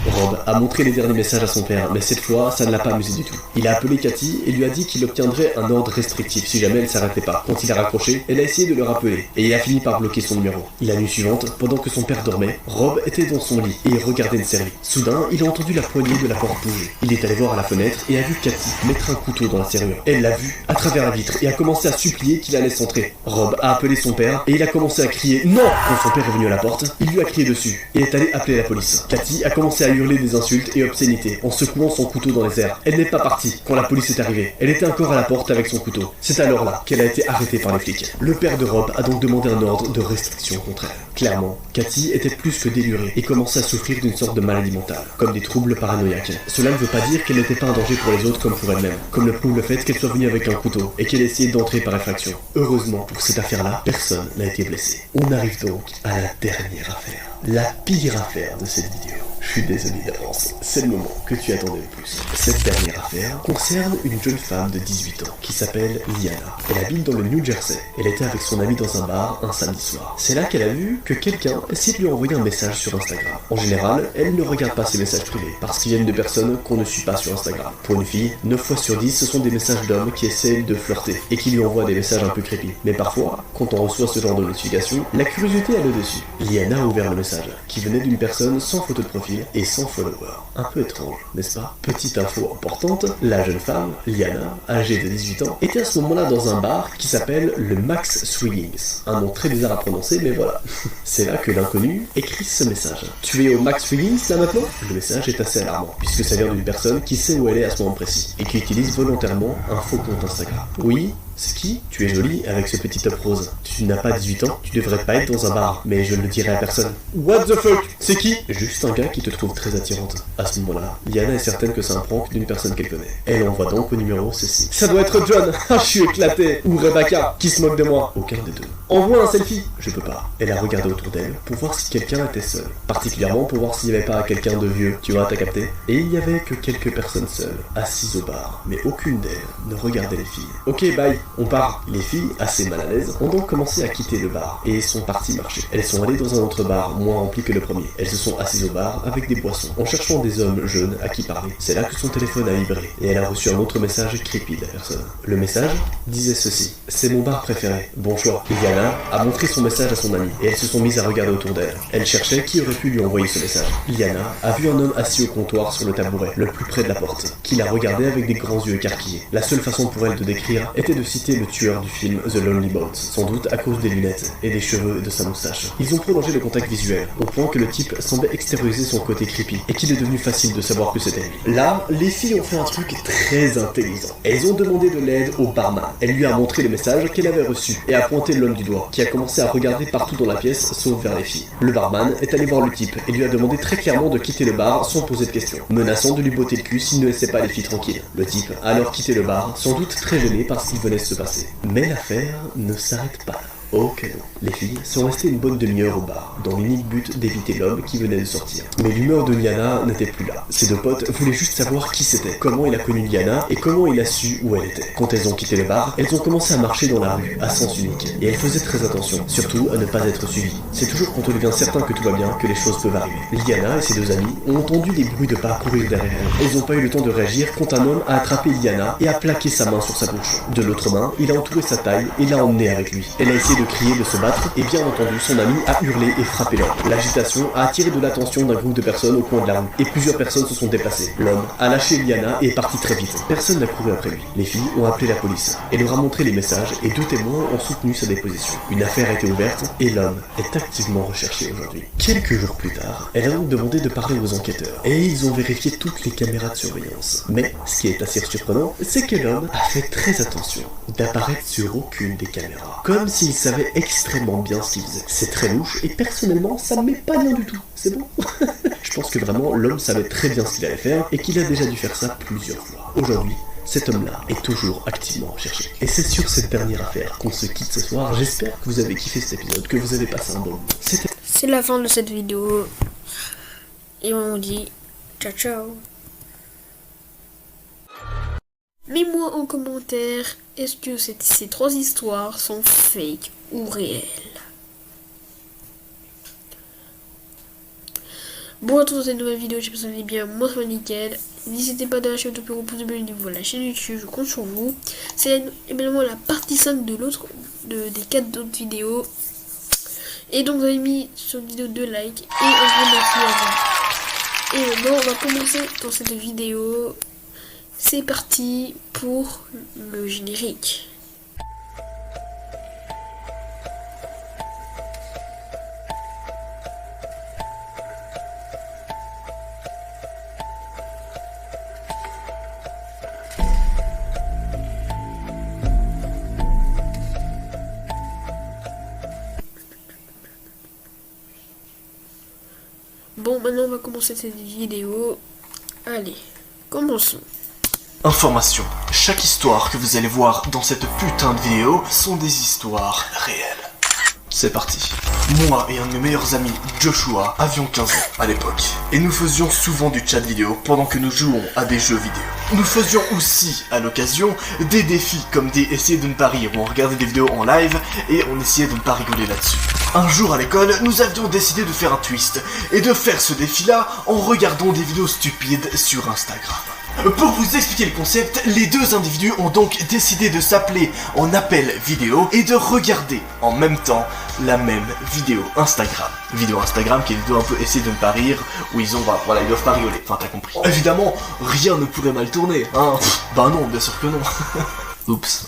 S3: Rob a montré les derniers messages à son père, mais cette fois, ça ne l'a pas amusé du tout. Il a appelé Cathy et lui a dit qu'il obtiendrait un ordre restrictif si jamais elle s'arrêtait pas. Quand il a raccroché, elle a essayé de le rappeler, et il a fini par bloquer son numéro. La nuit suivante, pendant que son père dormait, Rob était dans son lit et il regardait une série. Soudain, il a entendu la poignée de la porte bouger. Il est allé voir à la fenêtre et a vu Cathy mettre un couteau dans la serrure. Elle l'a vu à travers la vitre et a commencé à supplier qu'il allait entrer. Rob a appelé son père et il a commencé à crier « Non !» Quand son père est venu à la porte, il lui a crié dessus et est allé appeler la police. Cathy a commencé à hurler des insultes et obscénités en secouant son couteau dans les airs. Elle n'est pas partie quand la police est arrivée. Elle était encore à la porte avec son couteau. C'est alors là qu'elle a été arrêtée par les flics. Le père de Rob a donc demandé un ordre de restriction contre elle. Clairement, Cathy était plus que délurée et commençait à souffrir d'une sorte de maladie mentale, comme des troubles paranoïaques. Cela ne veut pas dire qu'elle n'était pas un danger pour les autres comme pour elle-même, comme le prouve le fait qu'elle soit venue avec un couteau et qu'elle ait essayé d'entrer par effraction. Heureusement, pour cette affaire-là, personne n'a été blessé. On arrive donc à la dernière affaire, la pire affaire de cette vidéo. Je suis désolé d'avance, c'est le moment que tu attendais le plus. Cette dernière affaire concerne une jeune femme de 18 ans qui s'appelle Liana. Elle habite dans le New Jersey. Elle était avec son amie dans un bar un samedi soir. C'est là qu'elle a vu que quelqu'un essayait de lui envoyer un message sur Instagram. En général, elle ne regarde pas ses messages privés parce qu'ils viennent de personnes qu'on ne suit pas sur Instagram. Pour une fille, 9 fois sur 10, ce sont des messages d'hommes qui essaient de flirter et qui lui envoient des messages un peu creepy. Mais parfois, quand on reçoit ce genre de notification, la curiosité a le dessus. Liana a ouvert le message, qui venait d'une personne sans photo de profil et sans follower. Un peu étrange, n'est-ce pas? Petite info importante, la jeune femme, Liana, âgée de 18 ans, était à ce moment-là dans un bar qui s'appelle le Max Swingings. Un nom très bizarre à prononcer, mais voilà. C'est là que l'inconnu écrit ce message. Tu es au Max Swingings là maintenant? Le message est assez alarmant, puisque ça vient d'une personne qui sait où elle est à ce moment précis, et qui utilise volontairement un faux compte Instagram. Oui, c'est qui? Tu es jolie avec ce petit top rose. Tu n'as pas 18 ans, tu devrais pas être dans un bar, mais je ne le dirai à personne. What the fuck? C'est qui? Juste un gars qui te trouve très attirante. À ce moment-là, Liana est certaine que c'est un prank d'une personne qu'elle connaît. Elle envoie donc au numéro ceci. Ça doit être John. Ah, je suis éclaté. Ou Rebecca, qui se moque de moi. Aucun des deux. envoie un selfie. Je peux pas. Elle a regardé autour d'elle pour voir si quelqu'un était seul. Particulièrement pour voir s'il n'y avait pas quelqu'un de vieux, tu vois, t'as capté. Et il n'y avait que quelques personnes seules, assises au bar, mais aucune d'elles ne regardait les filles. Ok, bye, on part. Les filles, assez mal à l'aise, ont donc commencé à quitter le bar et sont parties marcher. Elles sont allées dans un autre bar, moins rempli que le premier. Elles se sont assises au bar avec des boissons, en cherchant des hommes jeunes à qui parler. C'est là que son téléphone a vibré et elle a reçu un autre message creepy de la personne. Le message disait ceci: c'est mon bar préféré, bon choix. Iliana a montré son message à son amie et elles se sont mises à regarder autour d'elle. Elle cherchait qui aurait pu lui envoyer ce message. Iliana a vu un homme assis au comptoir sur le tabouret, le plus près de la porte, qui la regardait avec des grands yeux écarquillés. La seule façon pour elle de décrire était de citer le tueur du film The Lonely Boat, sans doute à cause des lunettes et des cheveux et de sa moustache. Ils ont prolongé le contact visuel, au point que le type semblait extérioriser son côté creepy, et qu'il est devenu facile de savoir que c'était lui. Là, les filles ont fait un truc très intelligent. Elles ont demandé de l'aide au barman. Elle lui a montré le message qu'elle avait reçu, et a pointé l'homme du doigt, qui a commencé à regarder partout dans la pièce, sauf vers les filles. Le barman est allé voir le type, et lui a demandé très clairement de quitter le bar sans poser de questions, menaçant de lui botter le cul s'il ne laissait pas les filles tranquilles. Le type a alors quitté le bar, sans doute très gêné par ce qui venait de se passer. Mais l'affaire ne s'arrête pas là. Ok non. Les filles sont restées une bonne demi-heure au bar, dans l'unique but d'éviter l'homme qui venait de sortir. Mais l'humeur de Liana n'était plus là. Ses deux potes voulaient juste savoir qui c'était, comment il a connu Liana et comment il a su où elle était. Quand elles ont quitté le bar, elles ont commencé à marcher dans la rue, à sens unique. Et elles faisaient très attention, surtout à ne pas être suivies. C'est toujours quand on devient certain que tout va bien que les choses peuvent arriver. Liana et ses deux amis ont entendu des bruits de pas courir derrière elles. Elles n'ont pas eu le temps de réagir quand un homme a attrapé Liana et a plaqué sa main sur sa bouche. De l'autre main, il a entouré sa taille et l'a emmenée avec lui. Elle a essayé de crier, de se battre, et bien entendu, son ami a hurlé et frappé l'homme. L'agitation a attiré de l'attention d'un groupe de personnes au coin de la rue, et plusieurs personnes se sont déplacées. L'homme a lâché Liana et est parti très vite. Personne n'a couru après lui. Les filles ont appelé la police. Elle leur a montré les messages, et deux témoins ont soutenu sa déposition. Une affaire a été ouverte, et l'homme est activement recherché aujourd'hui. Quelques jours plus tard, elle a donc demandé de parler aux enquêteurs, et ils ont vérifié toutes les caméras de surveillance. Mais, ce qui est assez surprenant, c'est que l'homme a fait très attention d'apparaître sur aucune des caméras. Comme s'il savait extrêmement bien ce qu'il faisait. C'est très louche et personnellement ça me met pas bien du tout. C'est bon. Je pense que vraiment l'homme savait très bien ce qu'il allait faire et qu'il a déjà dû faire ça plusieurs fois. Aujourd'hui, cet homme-là est toujours activement recherché. Et c'est sur cette dernière affaire qu'on se quitte ce soir. J'espère que vous avez kiffé cet épisode, que vous avez passé un bon moment.
S1: C'est la fin de cette vidéo. Et on dit ciao ciao. Mets-moi en commentaire, est-ce que ces trois histoires sont fake ou réelles? Bon, à tous dans cette nouvelle vidéo, j'espère que vous allez bien, moi c'est nickel. N'hésitez pas à lâcher votre plus gros pouce bleu au niveau de la chaîne YouTube, je compte sur vous. C'est évidemment la partie 5 de des 4 autres vidéos. Et donc vous avez mis sur la vidéo 2 likes et un grand merci à vous. Et maintenant on va commencer dans cette vidéo. C'est parti pour le générique. Bon, maintenant on va commencer cette vidéo. Allez, commençons.
S2: Information. Chaque histoire que vous allez voir dans cette putain de vidéo sont des histoires réelles. C'est parti. Moi et un de mes meilleurs amis, Joshua, avions 15 ans à l'époque. Et nous faisions souvent du chat vidéo pendant que nous jouons à des jeux vidéo. Nous faisions aussi, à l'occasion, des défis comme des essayer de ne pas rire où on regardait des vidéos en live et on essayait de ne pas rigoler là-dessus. Un jour à l'école, nous avions décidé de faire un twist et de faire ce défi-là en regardant des vidéos stupides sur Instagram. Pour vous expliquer le concept, les deux individus ont donc décidé de s'appeler en appel vidéo et de regarder en même temps la même vidéo Instagram. Vidéo Instagram qui est une vidéo un peu essayer de ne pas rire, où ils doivent pas rigoler, enfin t'as compris. Évidemment, rien ne pourrait mal tourner, hein. Bah non, bien sûr que non. Oups.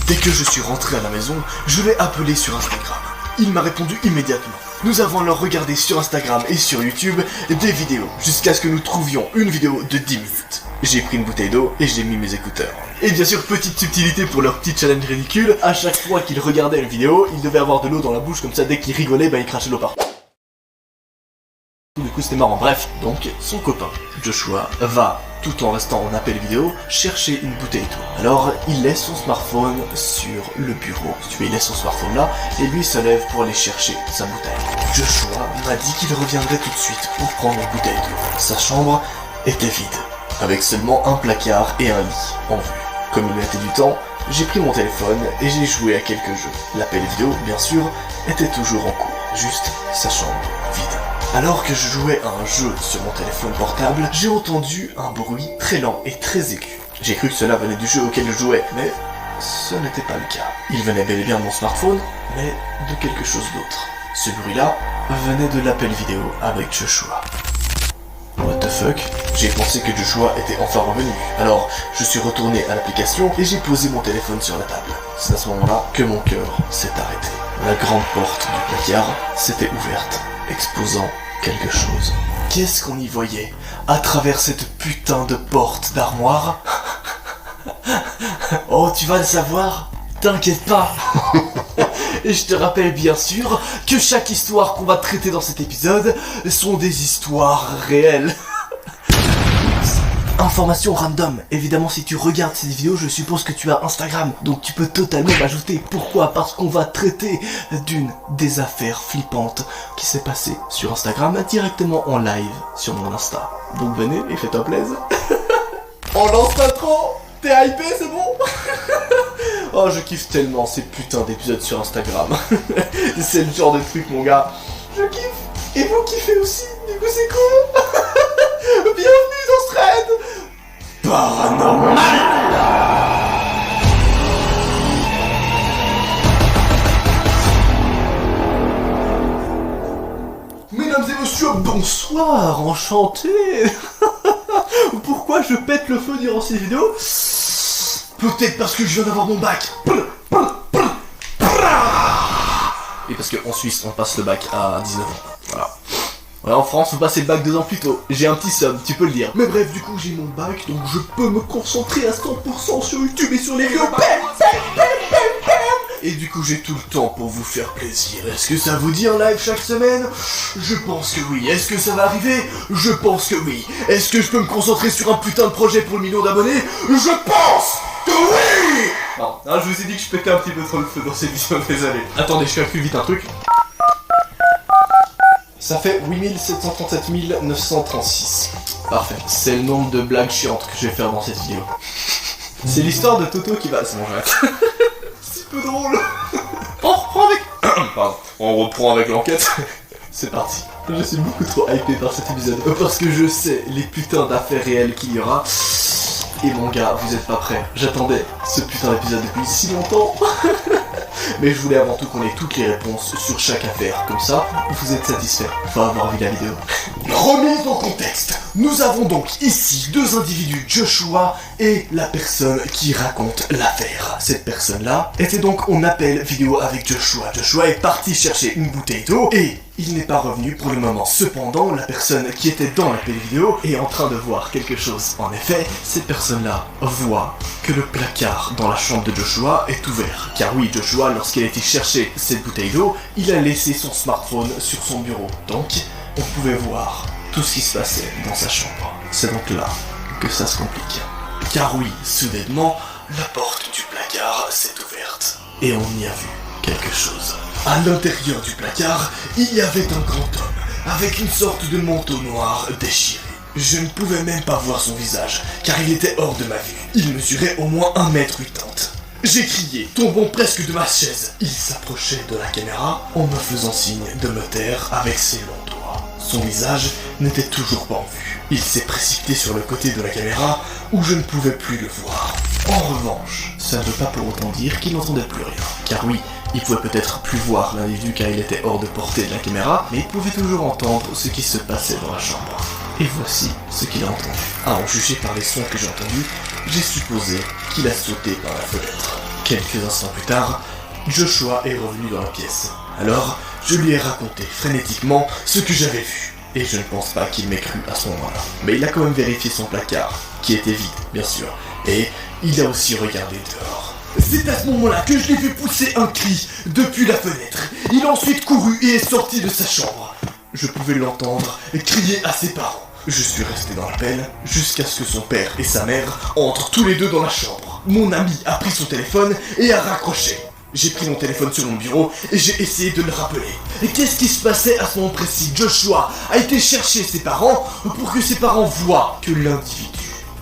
S2: Dès que je suis rentré à la maison, je l'ai appelé sur Instagram. Il m'a répondu immédiatement. Nous avons alors regardé sur Instagram et sur YouTube des vidéos, jusqu'à ce que nous trouvions une vidéo de 10 minutes. J'ai pris une bouteille d'eau et j'ai mis mes écouteurs. Et bien sûr, petite subtilité pour leur petit challenge ridicule, à chaque fois qu'il regardait une vidéo, il devait avoir de l'eau dans la bouche, comme ça dès qu'il rigolait, il crachait l'eau partout.
S3: Du coup c'était marrant. Bref, donc son copain, Joshua, va, tout en restant en appel vidéo, chercher une bouteille d'eau. Alors il laisse son smartphone sur le bureau. Si tu veux, il laisse son smartphone là, et lui se lève pour aller chercher sa bouteille. Joshua m'a dit qu'il reviendrait tout de suite pour prendre une bouteille d'eau. Sa chambre était vide, avec seulement un placard et un lit en vue. Comme il mettait du temps, j'ai pris mon téléphone et j'ai joué à quelques jeux. L'appel vidéo, bien sûr, était toujours en cours, juste sa chambre vide. Alors que je jouais à un jeu sur mon téléphone portable, j'ai entendu un bruit très lent et très aigu. J'ai cru que cela venait du jeu auquel je jouais, mais ce n'était pas le cas. Il venait bel et bien de mon smartphone, mais de quelque chose d'autre. Ce bruit-là venait de l'appel vidéo avec Joshua. What the fuck? J'ai pensé que Joshua était enfin revenu. Alors, je suis retourné à l'application et j'ai posé mon téléphone sur la table. C'est à ce moment-là que mon cœur s'est arrêté. La grande porte du placard s'était ouverte, exposant quelque chose. Qu'est-ce qu'on y voyait à travers cette putain de porte d'armoire? Oh, tu vas le savoir? T'inquiète pas. Et je te rappelle bien sûr que chaque histoire qu'on va traiter dans cet épisode sont des histoires réelles. Information random, évidemment si tu regardes cette vidéo je suppose que tu as Instagram, donc tu peux totalement m'ajouter. Pourquoi? Parce qu'on va traiter d'une des affaires flippantes qui s'est passée sur Instagram directement en live sur mon Insta. Donc venez et faites-toi plaisir. On lance l'intro. T'es hypé, c'est bon? Oh, je kiffe tellement ces putains d'épisodes sur Instagram. C'est le genre de truc, mon gars. Je kiffe. Et vous kiffez aussi. Du coup, c'est cool. Bienvenue dans ce raid paranormal. Mesdames et messieurs, bonsoir, enchanté. Pourquoi je pète le feu durant ces vidéos? Peut-être parce que je viens d'avoir mon bac. Et parce qu'en Suisse, on passe le bac à 19 ans. Voilà. Ouais, en France, vous passez le bac 2 ans plus tôt. J'ai un petit somme, tu peux le dire. Mais bref, du coup, j'ai mon bac, donc je peux me concentrer à 100% sur YouTube et sur les vidéos. Et du coup, j'ai tout le temps pour vous faire plaisir. Est-ce que ça vous dit un live chaque semaine? Je pense que oui. Est-ce que ça va arriver? Je pense que oui. Est-ce que je peux me concentrer sur un putain de projet pour le million d'abonnés? Je pense que oui. Non, je vous ai dit que je pétais un petit peu trop le feu dans cette vidéo, désolé. Attendez, je calcule vite un truc. Ça fait 8737 936. Parfait. C'est le nombre de blagues chiantes que je vais faire dans cette vidéo. C'est l'histoire de Toto qui va... C'est bon, j'arrête. C'est peu drôle. On reprend avec... Pardon. On reprend avec l'enquête. C'est parti. Je suis beaucoup trop hypé par cet épisode. Parce que je sais les putains d'affaires réelles qu'il y aura. Et mon gars, vous êtes pas prêts. J'attendais ce putain d'épisode depuis si longtemps. Mais je voulais avant tout qu'on ait toutes les réponses sur chaque affaire. Comme ça, vous êtes satisfaits. Faut avoir vu la vidéo. Remise en contexte. Nous avons donc ici deux individus, Joshua et la personne qui raconte l'affaire. Cette personne-là était donc en appel vidéo avec Joshua. Joshua est parti chercher une bouteille d'eau et il n'est pas revenu pour le moment. Cependant, la personne qui était dans l'appel vidéo est en train de voir quelque chose. En effet, cette personne-là voit que le placard dans la chambre de Joshua est ouvert. Car oui, Joshua, lorsqu'il a été chercher cette bouteille d'eau, il a laissé son smartphone sur son bureau. Donc, on pouvait voir tout ce qui se passait dans sa chambre. C'est donc là que ça se complique. Car oui, soudainement, la porte du placard s'est ouverte. Et on y a vu quelque chose. À l'intérieur du placard, il y avait un grand homme, avec une sorte de manteau noir déchiré. Je ne pouvais même pas voir son visage, car il était hors de ma vue. Il mesurait au moins 1m80. J'ai crié, tombant presque de ma chaise. Il s'approchait de la caméra, en me faisant signe de me taire avec ses longs doigts. Son visage n'était toujours pas en vue. Il s'est précipité sur le côté de la caméra, où je ne pouvais plus le voir. En revanche, ça ne veut pas pour autant dire qu'il n'entendait plus rien. Car oui, il pouvait peut-être plus voir l'individu car il était hors de portée de la caméra, mais il pouvait toujours entendre ce qui se passait dans la chambre. Et voici ce qu'il a entendu. À en juger par les sons que j'ai entendus, j'ai supposé qu'il a sauté par la fenêtre. Quelques instants plus tard, Joshua est revenu dans la pièce. Alors, je lui ai raconté frénétiquement ce que j'avais vu. Et je ne pense pas qu'il m'ait cru à ce moment-là. Mais il a quand même vérifié son placard, qui était vide, bien sûr. Et il a aussi regardé dehors. C'est à ce moment-là que je l'ai vu pousser un cri depuis la fenêtre. Il a ensuite couru et est sorti de sa chambre. je pouvais l'entendre crier à ses parents. Je suis resté dans la peine jusqu'à ce que son père et sa mère entrent tous les deux dans la chambre. Mon ami a pris son téléphone et a raccroché. J'ai pris mon téléphone sur mon bureau et j'ai essayé de le rappeler. Et qu'est-ce qui se passait à ce moment précis? Joshua a été chercher ses parents pour que ses parents voient que l'individu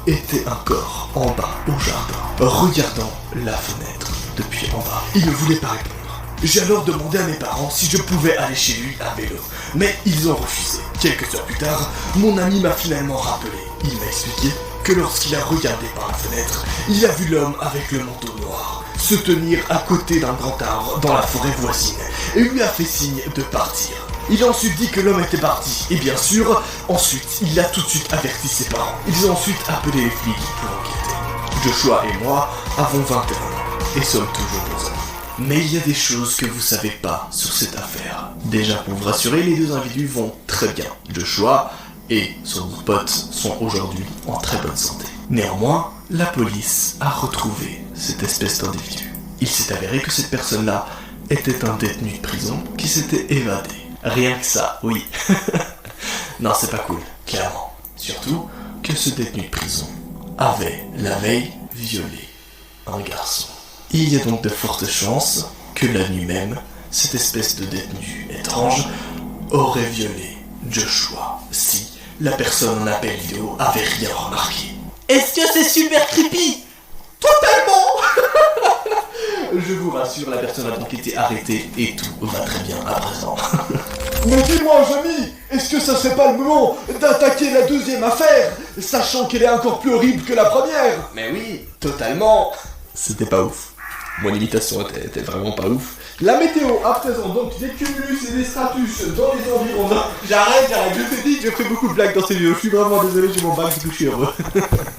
S3: était encore en bas au jardin, regardant la fenêtre depuis en bas. Il ne voulait pas répondre. J'ai alors demandé à mes parents si je pouvais aller chez lui à vélo, mais ils ont refusé. Quelques heures plus tard, mon ami m'a finalement rappelé. Il m'a expliqué que lorsqu'il a regardé par la fenêtre, il a vu l'homme avec le manteau noir se tenir à côté d'un grand arbre dans la forêt voisine et lui a fait signe de partir. Il a ensuite dit que l'homme était parti, et bien sûr, ensuite, il a tout de suite averti ses parents. Ils ont ensuite appelé les flics pour enquêter. Joshua et moi avons 21 ans et sommes toujours bons amis. Mais il y a des choses que vous savez pas sur cette affaire. Déjà, pour vous rassurer, les deux individus vont très bien. Joshua et son pote sont aujourd'hui en très bonne santé. Néanmoins, la police a retrouvé cette espèce d'individu. Il s'est avéré que cette personne-là était un détenu de prison qui s'était évadé. Rien que ça, oui. Non, c'est pas cool, clairement. Surtout que ce détenu de prison avait, la veille, violé un garçon. Il y a donc de fortes chances que la nuit même, cette espèce de détenu étrange aurait violé Joshua si la personne en appel vidéo avait rien remarqué. Est-ce que c'est super creepy? Totalement. Je vous rassure, la personne a donc été arrêtée et tout va très bien à présent.
S4: Mais dis-moi, Jamy, est-ce que ça serait pas le moment d'attaquer la deuxième affaire, sachant qu'elle est encore plus horrible que la première?
S3: Mais oui, totalement. C'était pas ouf. Mon imitation était vraiment pas ouf.
S4: La météo, à présent, donc des cumulus et des stratus dans les environs.
S3: J'arrête, je t'ai dit, j'ai fait beaucoup de blagues dans ces vidéos. Je suis vraiment désolé, j'ai mon bac, du coup je suis heureux.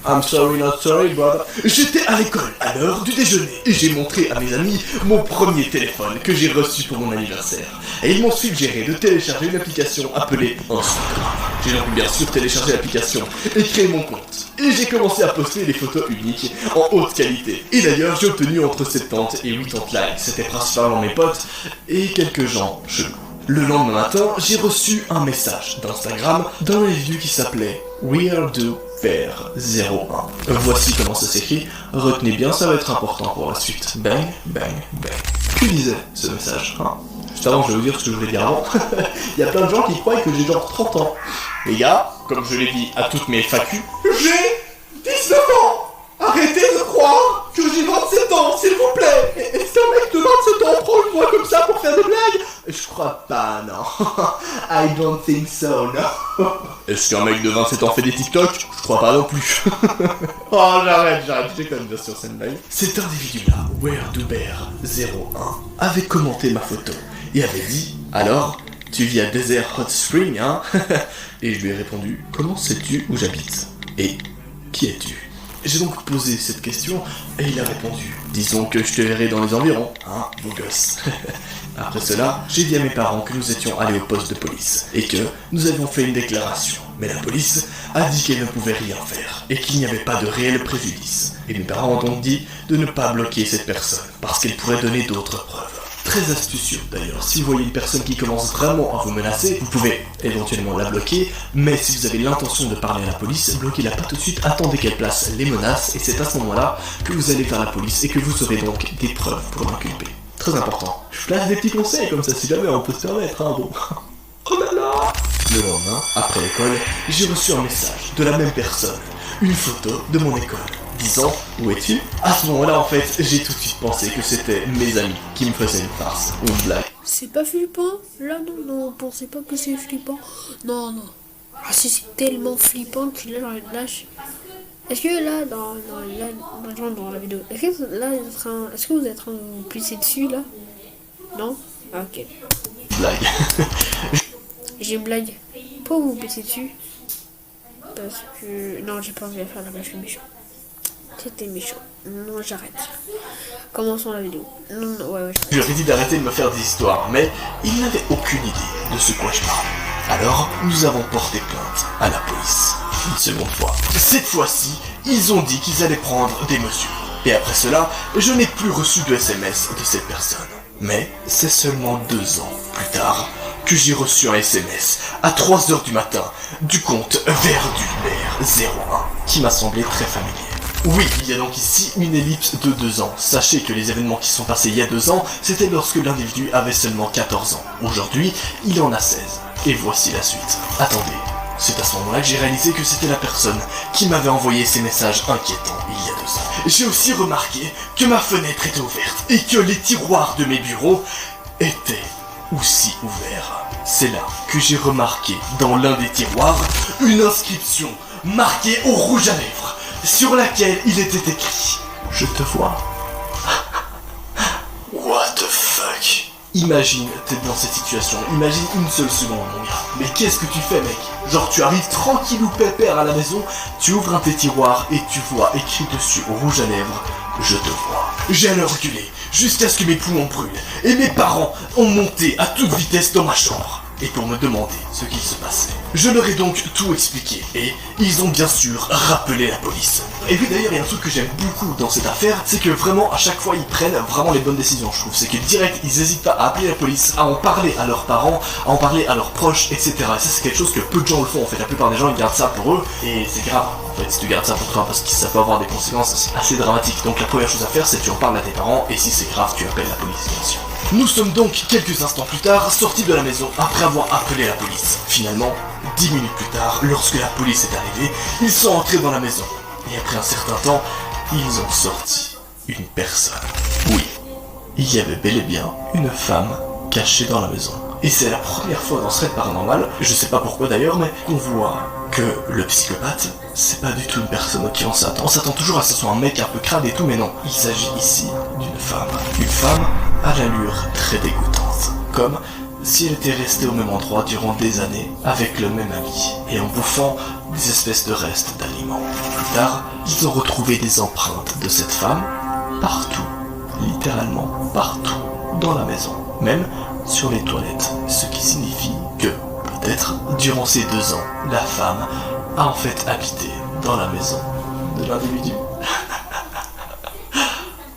S3: I'm sorry, not sorry, brother. J'étais à l'école à l'heure du déjeuner et j'ai montré à mes amis mon premier téléphone que j'ai reçu pour mon anniversaire. Et ils m'ont suggéré de télécharger une application appelée Instagram. J'ai donc bien sûr téléchargé l'application et créé mon compte. Et j'ai commencé à poster des photos uniques en haute qualité. Et d'ailleurs, j'ai obtenu entre 70 et 80 likes. C'était principalement mes potes et quelques gens chelous. Le lendemain matin, j'ai reçu un message d'Instagram d'un individu qui s'appelait WeirdDoBear01. Voici comment ça s'écrit. Retenez bien, ça va être important pour la suite. Bang, bang, bang. Que disait ce message, hein? Juste avant, je vais vous dire ce que je voulais dire avant. Il y a plein de gens qui croient que j'ai genre 30 ans. Les gars, comme je l'ai dit à toutes mes FAQ,
S4: J'ai 19 ans. Arrêtez de croire que j'ai 27 ans, s'il vous plaît. Est-ce qu'un mec de 27 ans prend une voix comme ça pour faire des blagues?
S3: je crois pas, non. I don't think so, no. Est-ce qu'un mec de 27 ans fait des TikTok? Je crois pas non plus. Oh, j'arrête, j'ai quand même bien sûr cette blague. Cet individu-là, WeirdDoBear01, avait commenté ma photo et avait dit « Alors, tu vis à Desert Hot Spring, hein ?» Et je lui ai répondu « Comment sais-tu où j'habite? Et qui es-tu » J'ai donc posé cette question et il a répondu « Disons que je te verrai dans les environs, hein, beau gosse. » Après cela, j'ai dit à mes parents que nous étions allés au poste de police et que nous avions fait une déclaration. Mais la police a dit qu'elle ne pouvait rien faire et qu'il n'y avait pas de réel préjudice. Et mes parents ont donc dit de ne pas bloquer cette personne parce qu'elle pourrait donner d'autres preuves. Très astucieux d'ailleurs, si vous voyez une personne qui commence vraiment à vous menacer, vous pouvez éventuellement la bloquer, mais si vous avez l'intention de parler à la police, bloquez-la pas tout de suite, attendez qu'elle place les menaces, et c'est à ce moment-là que vous allez vers la police et que vous aurez donc des preuves pour l'inculper. Très important. Je place des petits conseils comme ça si jamais on peut se permettre, hein, bon. Oh là là. Le lendemain, après l'école, j'ai reçu un message de la même personne, une photo de mon école. Disant « Où es-tu » À ce moment-là, en fait, j'ai tout de suite pensé que c'était mes amis qui me faisaient une farce ou une blague.
S1: C'est pas flippant? Là, non, pensez pas que c'est flippant. Non. Ah, si, c'est tellement flippant que là, est-ce que là, dans la vidéo, est-ce que vous êtes en train de vous pisser dessus, là? Non? Ok.
S3: Blague.
S1: J'ai une blague. Pourquoi vous pisser dessus? Parce que... Non, j'ai pas envie de faire la blague, je suis méchant. C'était méchant. Non, j'arrête. Commençons la vidéo. Non, ouais,
S3: je lui ai dit d'arrêter de me faire des histoires, mais il n'avait aucune idée de ce quoi je parlais. Alors, nous avons porté plainte à la police. Une seconde fois. Cette fois-ci, ils ont dit qu'ils allaient prendre des mesures. Et après cela, je n'ai plus reçu de SMS de cette personne. Mais c'est seulement 2 ans plus tard que j'ai reçu un SMS à 3h du matin du compte Verdulaire 01 qui m'a semblé très familier. Oui, il y a donc ici une ellipse de 2 ans. Sachez que les événements qui sont passés il y a 2 ans, c'était lorsque l'individu avait seulement 14 ans. Aujourd'hui, il en a 16. Et voici la suite. Attendez, c'est à ce moment-là que j'ai réalisé que c'était la personne qui m'avait envoyé ces messages inquiétants il y a 2 ans. J'ai aussi remarqué que ma fenêtre était ouverte et que les tiroirs de mes bureaux étaient aussi ouverts. C'est là que j'ai remarqué dans l'un des tiroirs une inscription marquée au rouge à lèvres sur laquelle il était écrit « Je te vois ». What the fuck? Imagine, t'es dans cette situation, imagine une seule seconde mon gars. Mais qu'est-ce que tu fais mec? Genre tu arrives tranquillou pépère à la maison, tu ouvres un de tes tiroirs et tu vois écrit dessus au rouge à lèvres « Je te vois ». J'ai alors reculé jusqu'à ce que mes poumons brûlent et mes parents ont monté à toute vitesse dans ma chambre. Et pour me demander ce qu'il se passait. Je leur ai donc tout expliqué et ils ont bien sûr rappelé la police. Et puis d'ailleurs il y a un truc que j'aime beaucoup dans cette affaire, c'est que vraiment à chaque fois ils prennent vraiment les bonnes décisions je trouve. C'est que direct ils hésitent pas à appeler la police, à en parler à leurs parents, à en parler à leurs proches, etc. Et ça c'est quelque chose que peu de gens le font en fait. La plupart des gens ils gardent ça pour eux et c'est grave en fait si tu gardes ça pour toi parce que ça peut avoir des conséquences assez dramatiques. Donc la première chose à faire c'est que tu en parles à tes parents et si c'est grave tu appelles la police bien sûr. Nous sommes donc quelques instants plus tard sortis de la maison après avoir appelé la police. Finalement, 10 minutes plus tard, lorsque la police est arrivée, ils sont entrés dans la maison. Et après un certain temps, ils ont sorti une personne. Oui, il y avait bel et bien une femme cachée dans la maison. Et c'est la première fois dans Thread Paranormal, je sais pas pourquoi d'ailleurs, mais qu'on voit que le psychopathe, c'est pas du tout une personne auquel on s'attend. On s'attend toujours à ce que ce soit un mec un peu crade et tout, mais non. Il s'agit ici d'une femme. Une femme à l'allure très dégoûtante. Comme si elle était restée au même endroit durant des années, avec le même ami, et en bouffant des espèces de restes d'aliments. Plus tard, ils ont retrouvé des empreintes de cette femme partout, littéralement partout, dans la maison. Même sur les toilettes, ce qui signifie que, peut-être, durant ces 2 ans, la femme a en fait habité dans la maison de l'individu.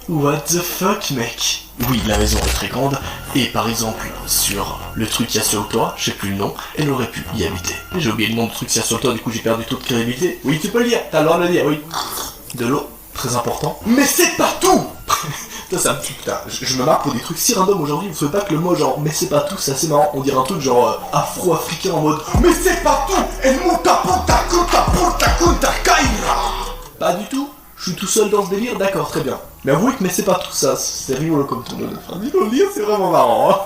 S3: What the fuck, mec? Oui, la maison est très grande, et par exemple, sur le truc qu'il y a sur le toit, je sais plus le nom, elle aurait pu y habiter. J'ai oublié le nom du truc qu'il y a sur le toit, du coup j'ai perdu toute crédibilité. Oui, tu peux le dire, t'as le droit de le dire, oui. De l'eau, très important. Mais c'est pas tout! Ça, c'est un petit putain, je me marre pour des trucs si random aujourd'hui, vous savez pas que le mot genre mais c'est pas tout, c'est assez marrant, on dirait un truc genre afro-africain en mode mais c'est pas tout, el muta puta kuta puta kuta kaira. Pas du tout, je suis tout seul dans ce délire, d'accord, très bien. Mais avouez que mais c'est pas tout ça, c'est rigolo comme tout le monde. Enfin, dis-le le dire, c'est vraiment marrant.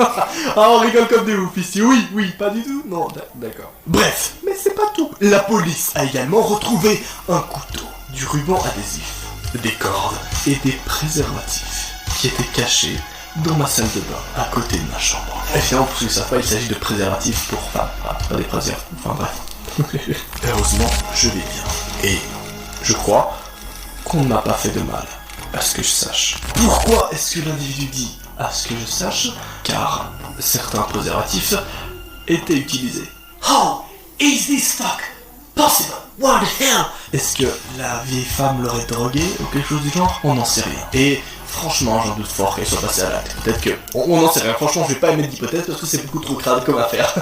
S3: Ah, on rigole comme des ouf ici, oui, pas du tout, non, d'accord. Bref, mais c'est pas tout. La police a également retrouvé un couteau, du ruban adhésif, des cordes et des préservatifs qui étaient cachés dans ma salle de bain, à côté de ma chambre. Et finalement, pour ceux qui ne savent pas, il s'agit de préservatifs pour femmes, pas des préservatifs, enfin bref. Heureusement, je vais bien. Et je crois qu'on ne m'a pas fait de mal, à ce que je sache. Pourquoi est-ce que l'individu dit à ce que je sache? Car certains préservatifs étaient utilisés. How is this fuck possible? What the hell? Est-ce que la vieille femme l'aurait drogué ou quelque chose du genre? On n'en sait rien. Et franchement, j'en doute fort qu'elle soit passée à l'acte. Peut-être que... On n'en sait rien. Franchement, je vais pas émettre d'hypothèse parce que c'est beaucoup trop crade comme affaire.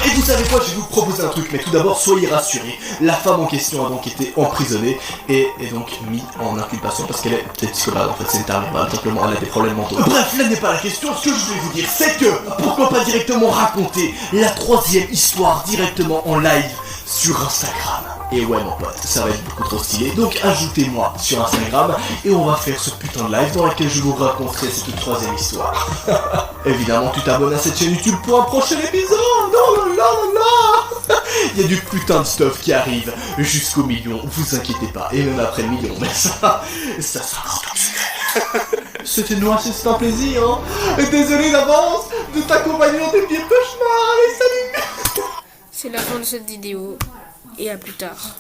S3: Et vous savez quoi? Je vais vous proposer un truc. Mais tout d'abord, soyez rassurés. La femme en question a donc été emprisonnée et est donc mise en inculpation parce qu'elle est psychopathe. En fait, c'est une tarée. Simplement, elle a des problèmes mentaux. Bref, là n'est pas la question. Ce que je voulais vous dire, c'est que pourquoi pas directement raconter la 3e histoire directement en live sur Instagram. Et ouais mon pote, ça va être beaucoup trop stylé. Donc ajoutez-moi sur Instagram et on va faire ce putain de live dans lequel je vous raconterai cette 3e histoire. Évidemment tu t'abonnes à cette chaîne YouTube pour un prochain épisode. Non. Il y a du putain de stuff qui arrive jusqu'au million, vous inquiétez pas. Et même après le million, mais ça sera comme ça. C'était noir, c'est un plaisir hein. Et désolé d'avance de t'accompagner dans tes pires cauchemars. Allez salut.
S1: C'est la fin de cette vidéo et à plus tard.